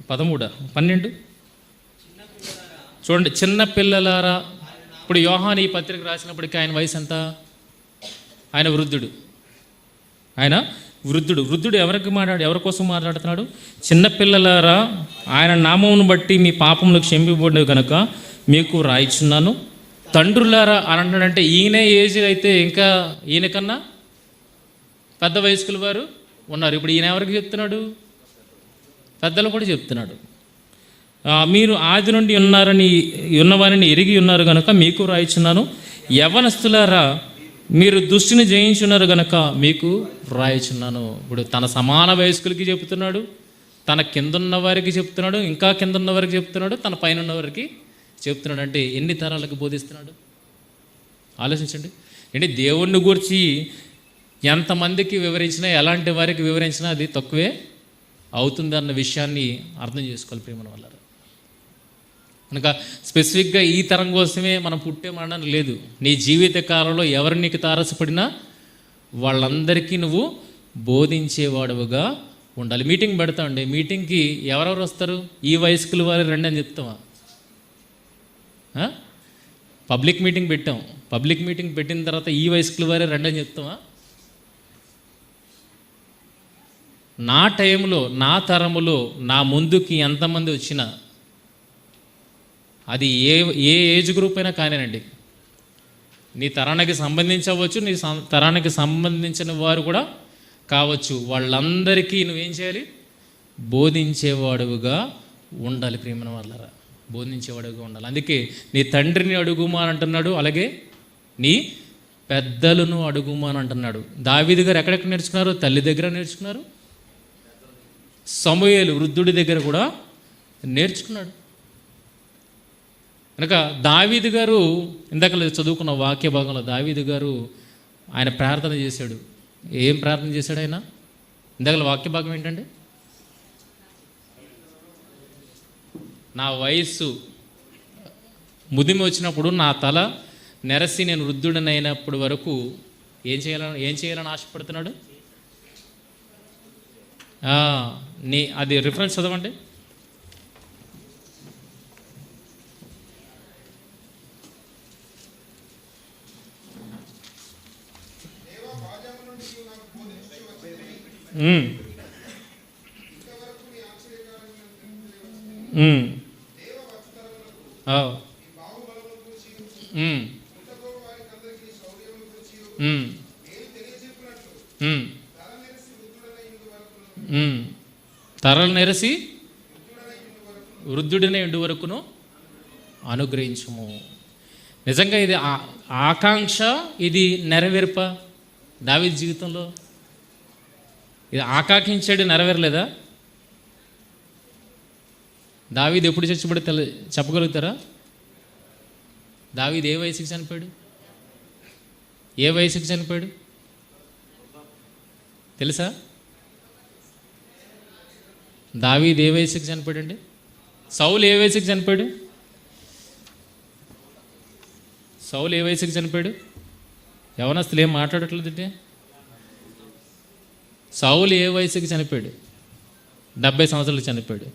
12 చూడండి. చిన్న పిల్లలారా. ఇప్పుడు యోహాను ఈ పత్రిక రాసినప్పటికీ ఆయన వయసు ఎంత? ఆయన వృద్ధుడు. వృద్ధుడు ఎవరి కోసం మాట్లాడుతున్నాడు? చిన్నపిల్లలారా, ఆయన నామమును బట్టి మీ పాపములు క్షమింపబడినవి కనుక మీకు రాయిచున్నాను. తండ్రులారా అని అంటాడంటే ఈయన ఏజ్ అయితే ఇంకా ఈయన కన్నా పెద్ద వయస్కుల వారు ఉన్నారు. ఇప్పుడు ఈయన ఎవరికి చెప్తున్నాడు? పెద్దలు కూడా చెప్తున్నాడు. మీరు ఆది నుండి ఉన్నవారిని ఎరిగి ఉన్నారు కనుక మీకు రాయిచున్నాను. యవ్వనస్తులారా, మీరు దుష్టిని జయించున్నారు కనుక మీకు రాయిచున్నాను. ఇప్పుడు తన సమాన వయస్కులకి చెప్తున్నాడు, తన కిందున్న వారికి చెప్తున్నాడు, ఇంకా కిందున్న వారికి చెప్తున్నాడు, తన పైన ఉన్న వారికి చెప్తున్నాడు. అంటే ఎన్ని తరాలకు బోధిస్తున్నాడు? ఆలోచించండి. అంటే దేవుణ్ణి గురించి ఎంతమందికి వివరించినా, ఎలాంటి వారికి వివరించినా అది తక్కువే అవుతుంది అన్న విషయాన్ని అర్థం చేసుకోవాలి ప్రేమ వల్ల. కనుక స్పెసిఫిక్గా ఈ తరం కోసమే మనం పుట్టేమనడం లేదు. నీ జీవిత కాలంలో ఎవరు నీకు తారసపడినా వాళ్ళందరికీ నువ్వు బోధించేవాడుగా ఉండాలి. మీటింగ్ పెడతామండి. మీటింగ్కి ఎవరెవరు వస్తారు? ఈ వయస్కుల వారు రండి అని చెప్తామా? పబ్లిక్ మీటింగ్ పెట్టాం. పబ్లిక్ మీటింగ్ పెట్టిన తర్వాత ఈ వయస్కుల వారే రండి అని చెప్తామా? నా టైంలో, నా తరములో, నా ముందుకి ఎంతమంది వచ్చినా, అది ఏ ఏజ్ గ్రూప్ అయినా కానివ్వండి, నీ తరానికి సంబంధించవచ్చు, నీ తరానికి సంబంధించిన వారు కూడా కావచ్చు, వాళ్ళందరికీ నువ్వేం చేయాలి? బోధించేవాడుగా ఉండాలి ప్రియమైన వాళ్ళరా. బోధించేవాడుగా ఉండాలి. అందుకే నీ తండ్రిని అడుగుమా అని అంటున్నాడు, అలాగే నీ పెద్దలను అడుగుమా అని అంటున్నాడు. దావీదు గారు ఎక్కడెక్కడ నేర్చుకున్నారు? తల్లి దగ్గర నేర్చుకున్నారు. సమూయేలు వృద్ధుడి దగ్గర కూడా నేర్చుకున్నాడు. కనుక దావీదు గారు, ఇందాక చదువుకున్న వాక్య భాగంలో దావీదు గారు ఆయన ప్రార్థన చేశాడు. ఏం ప్రార్థన చేశాడు ఆయన? ఇందాక వాక్య భాగం ఏంటంటే, నా వయస్సు ముదిమి వచ్చినప్పుడు నా తల నెరసి నేను వృద్ధుడిని అయినప్పుడు వరకు ఏం చేయాలని ఆశపడుతున్నాడు? అది రిఫరెన్స్ చదవండి. ఉమ్. ఉమ్. ఆ. ఉమ్. ఉమ్. ఉమ్. ఉమ్. తరలు నెరసి వృద్ధుడినే ఎండు వరకును అనుగ్రహించము. నిజంగా ఇది ఆకాంక్ష, ఇది నెరవేర్ప దావీదు జీవితంలో. ఇది ఆకాంక్షించాడు, నెరవేరలేదా? దావీదు ఎప్పుడు చచ్చిపోతే చెప్పగలుగుతారా? దావీదు ఏ వయసుకి చనిపోయాడు? ఏ వయసుకి చనిపోయాడు తెలుసా? దావీదు ఏ వయసుకి చనిపోయాడండి? సౌలు ఏ వయసుకి చనిపోయాడు? సౌలు ఏ వయసుకి చనిపోయాడు? యవనస్తులు ఏం మాట్లాడట్లేదంటే, సౌలు ఏ వయసుకి చనిపోయాడు? 70 సంవత్సరాలకు చనిపోయాడు.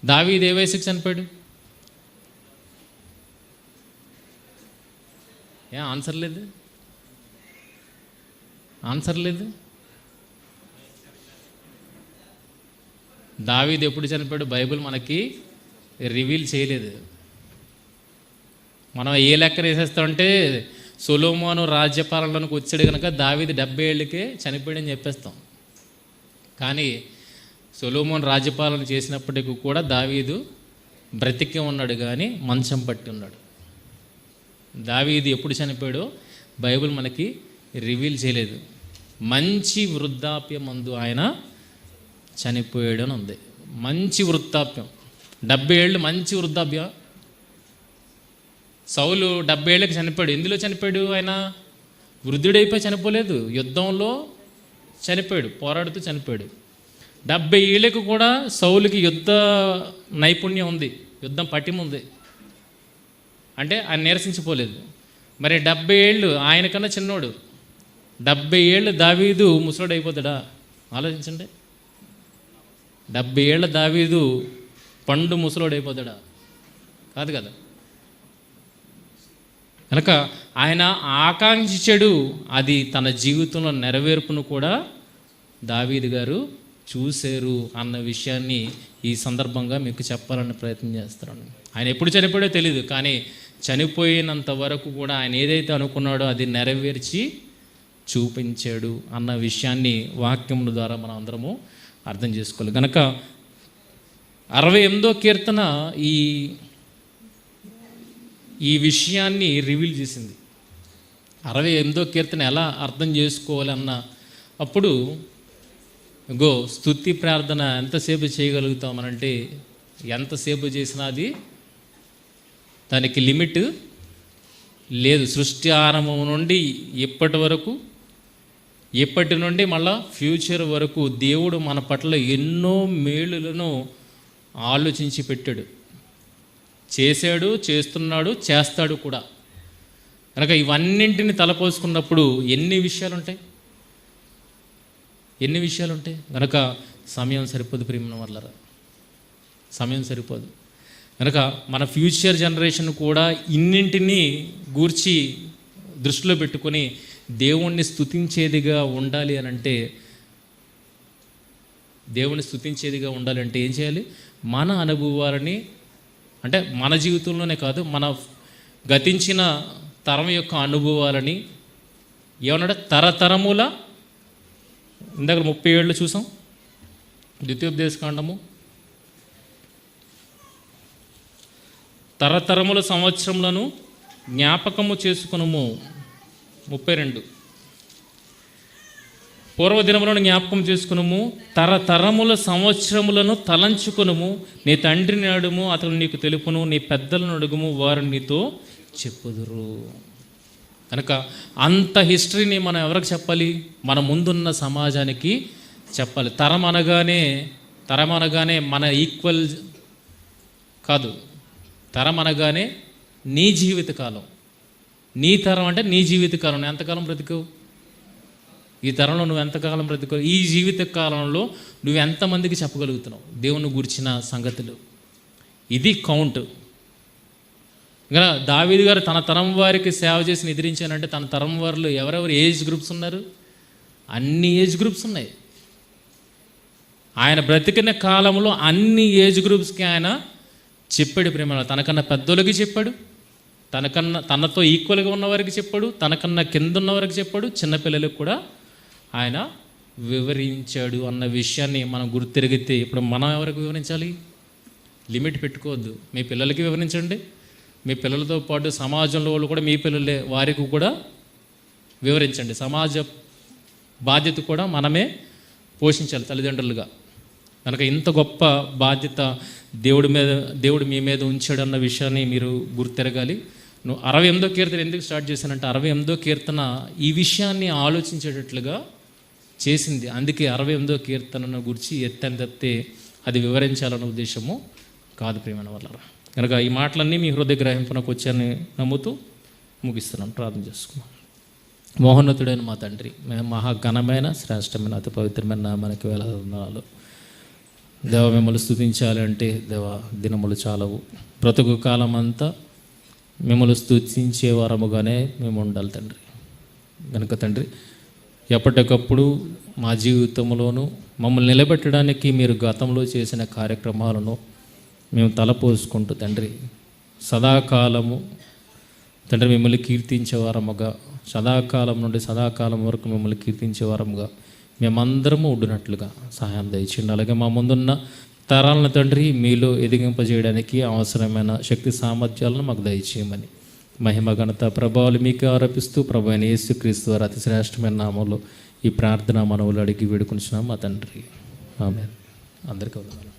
దావీదు ఏ వయసుకి చనిపోయాడు? ఆన్సర్ లేదు, ఆన్సర్ లేదు. దావీదు ఎప్పుడు చనిపోయాడు బైబిల్ మనకి రివీల్ చేయలేదు. మనం ఏ లెక్కన వేసేస్తామంటే సొలొమోను రాజ్యపాలనలోకి వచ్చాడు కనుక దావీదు 70 ఏళ్ళకే చనిపోయాడని చెప్పేస్తాం. కానీ సొలొమోను రాజ్యపాలన చేసినప్పటికీ కూడా దావీదు బ్రతికే ఉన్నాడు, కానీ మంచం పట్టి ఉన్నాడు. దావీదు ఎప్పుడు చనిపోయాడో బైబిల్ మనకి రివీల్ చేయలేదు. మంచి వృద్ధాప్యం మందు ఆయన చనిపోయాడు అని ఉంది. మంచి వృద్ధాప్యం, 70 ఏళ్ళు మంచి వృద్ధాప్యం. సౌలు 70 ఏళ్ళకి చనిపోయాడు. ఎందులో చనిపోయాడు? ఆయన వృద్ధుడైపోయి చనిపోలేదు, యుద్ధంలో చనిపోయాడు, పోరాడుతూ చనిపోయాడు. 70 ఏళ్ళకు కూడా సౌలుకి యుద్ధ నైపుణ్యం ఉంది, యుద్ధం పటిమ ఉంది, అంటే ఆయన నీరసించిపోలేదు. మరి 70 ఏళ్ళు ఆయనకన్నా చిన్నోడు, 70 ఏళ్ళు దావీదు ముసలోడు అయిపోతాడా? ఆలోచించండి. 70 ఏళ్ళ దావీదు పండు ముసలోడు అయిపోతాడా? కాదు కదా. కనుక ఆయన ఆకాంక్షించాడు, అది తన జీవితంలో నెరవేర్పును కూడా దావీదు గారు చూశారు అన్న విషయాన్ని ఈ సందర్భంగా మీకు చెప్పాలని ప్రయత్నం చేస్తున్నాను. ఆయన ఎప్పుడు చనిపోయాడో తెలియదు, కానీ చనిపోయినంత వరకు కూడా ఆయన ఏదైతే అనుకున్నాడో అది నెరవేర్చి చూపించాడు అన్న విషయాన్ని వాక్యముల ద్వారా మనం అందరము అర్థం చేసుకోవాలి. కనుక 68వ కీర్తన ఈ విషయాన్ని రివీల్ చేసింది. 68వ కీర్తన ఎలా అర్థం చేసుకోవాలన్న అప్పుడు స్తుతి ప్రార్థన ఎంతసేపు చేయగలుగుతామనంటే, ఎంతసేపు చేసినా అది దానికి లిమిట్ లేదు. సృష్టి ఆరంభం నుండి ఇప్పటి నుండి మళ్ళా ఫ్యూచర్ వరకు దేవుడు మన పట్ల ఎన్నో మేలులను ఆలోచించి పెట్టాడు, చేశాడు, చేస్తున్నాడు, చేస్తాడు కూడా. కనుక ఇవన్నింటిని తలపోసుకున్నప్పుడు ఎన్ని విషయాలు ఉంటాయి కనుక సమయం సరిపోదు ప్రియమైన వాళ్ళరా, సమయం సరిపోదు. కనుక మన ఫ్యూచర్ జనరేషన్ కూడా ఇన్నింటినీ గూర్చి దృష్టిలో పెట్టుకొని దేవుణ్ణి స్తుతించేదిగా ఉండాలి అని అంటే, ఏం చేయాలి? మన అనుభవాలని, అంటే మన జీవితంలోనే కాదు, మన గతించిన తరం యొక్క అనుభవాలని ఏమన్నాడు? తరతరముల, ఇందాక 30 ఏళ్ళు చూసాం ద్వితీయోపదేశకాండము, తరతరముల సంవత్సరములను జ్ఞాపకము చేసుకునుము. 32 పూర్వదినములను జ్ఞాపకం చేసుకునుము, తరతరముల సంవత్సరములను తలంచుకునుము. నీ తండ్రిని అడుగుము, అతను నీకు తెలుపును, నీ పెద్దలను అడుగుము, వారు నీతో చెప్పుదురు. కనుక అంత హిస్టరీని మనం ఎవరికి చెప్పాలి? మన ముందున్న సమాజానికి చెప్పాలి. తరం అనగానే మన ఈక్వల్ కాదు. తరం అనగానే నీ జీవితకాలం, నీ తరం అంటే నీ జీవితకాలం. నువ్వు ఎంతకాలం బ్రతికావు? ఈ తరంలో నువ్వు ఎంతకాలం బ్రతికావు? ఈ జీవిత కాలంలో నువ్వు ఎంతమందికి చెప్పగలుగుతున్నావు దేవుని గురించిన సంగతులు? ఇది కౌంట్. ఇంకా దావీదు గారు తన తరం వారికి సేవ చేసి నిద్రించానంటే, తన తరం వారిలో ఎవరెవరు ఏజ్ గ్రూప్స్ ఉన్నారు? అన్ని ఏజ్ గ్రూప్స్ ఉన్నాయి. ఆయన బ్రతికిన కాలంలో అన్ని ఏజ్ గ్రూప్స్కి ఆయన చెప్పాడు ప్రేమ. తనకన్నా పెద్దోళ్ళకి చెప్పాడు, తనతో ఈక్వల్గా ఉన్నవారికి చెప్పాడు, తనకన్నా కింద ఉన్నవారికి చెప్పాడు, చిన్నపిల్లలకు కూడా ఆయన వివరించాడు అన్న విషయాన్ని మనం గుర్తెరిగితే ఇప్పుడు మనం ఎవరికి వివరించాలి? లిమిట్ పెట్టుకోవద్దు. మీ పిల్లలకి వివరించండి, మీ పిల్లలతో పాటు సమాజంలో వాళ్ళు కూడా మీ పిల్లలే, వారికి కూడా వివరించండి. సమాజ బాధ్యత కూడా మనమే పోషించాలి తల్లిదండ్రులుగా. కనుక ఇంత గొప్ప బాధ్యత దేవుడు మీ మీద ఉంచాడు అన్న విషయాన్ని మీరు గుర్తెరగాలి. 68వ కీర్తన ఎందుకు స్టార్ట్ చేశానంటే 68వ కీర్తన ఈ విషయాన్ని ఆలోచించేటట్లుగా చేసింది. అందుకే 68వ కీర్తనను గురించి ఎత్తని తప్పితే అది వివరించాలన్న ఉద్దేశము కాదు ప్రియమైన వాళ్ళారా. కనుక ఈ మాటలన్నీ మీ హృదయ గ్రహింపునకు వచ్చాయని నమ్ముతూ ముగిస్తున్నాను. ప్రార్థన చేసుకున్నాం. మహోన్నతుడైన మా తండ్రి, మేము మహాఘనమైన శ్రేష్టమైన అతి పవిత్రమైన నామానికి వేలాలు దేవ, మిమ్మల్ని స్తుతించాలంటే దేవ దినములు చాలవు. బ్రతుకు కాలం అంతా మిమ్మల్ని స్తుతించే వారముగానే మేము ఉండాలి తండ్రి. కనుక తండ్రి, ఎప్పటికప్పుడు మా జీవితంలోనూ మమ్మల్ని నిలబెట్టడానికి మీరు గతంలో చేసిన కార్యక్రమాలను మేము తలపోసుకుంటూ తండ్రి సదాకాలము తండ్రి మిమ్మల్ని కీర్తించేవారముగా, సదాకాలం నుండి సదాకాలం వరకు మిమ్మల్ని కీర్తించేవారముగా మేమందరము ఉండినట్లుగా సహాయం దయచేయండి. అలాగే మా ముందున్న తరాలను తండ్రి మీలో ఎదిగింపజేయడానికి అవసరమైన శక్తి సామర్థ్యాలను మాకు దయచేయమని మహిమ ఘనత ప్రభావాలు మీకు ఆరోపిస్తూ ప్రభు అయిన యేసుక్రీస్తు వారి అతి శ్రేష్టమైన నామంలో ఈ ప్రార్థన మనవులు అడిగి వేడుకొనిచున్నాం మా తండ్రి. ఆమేన్. అందరికీ వందనాలు.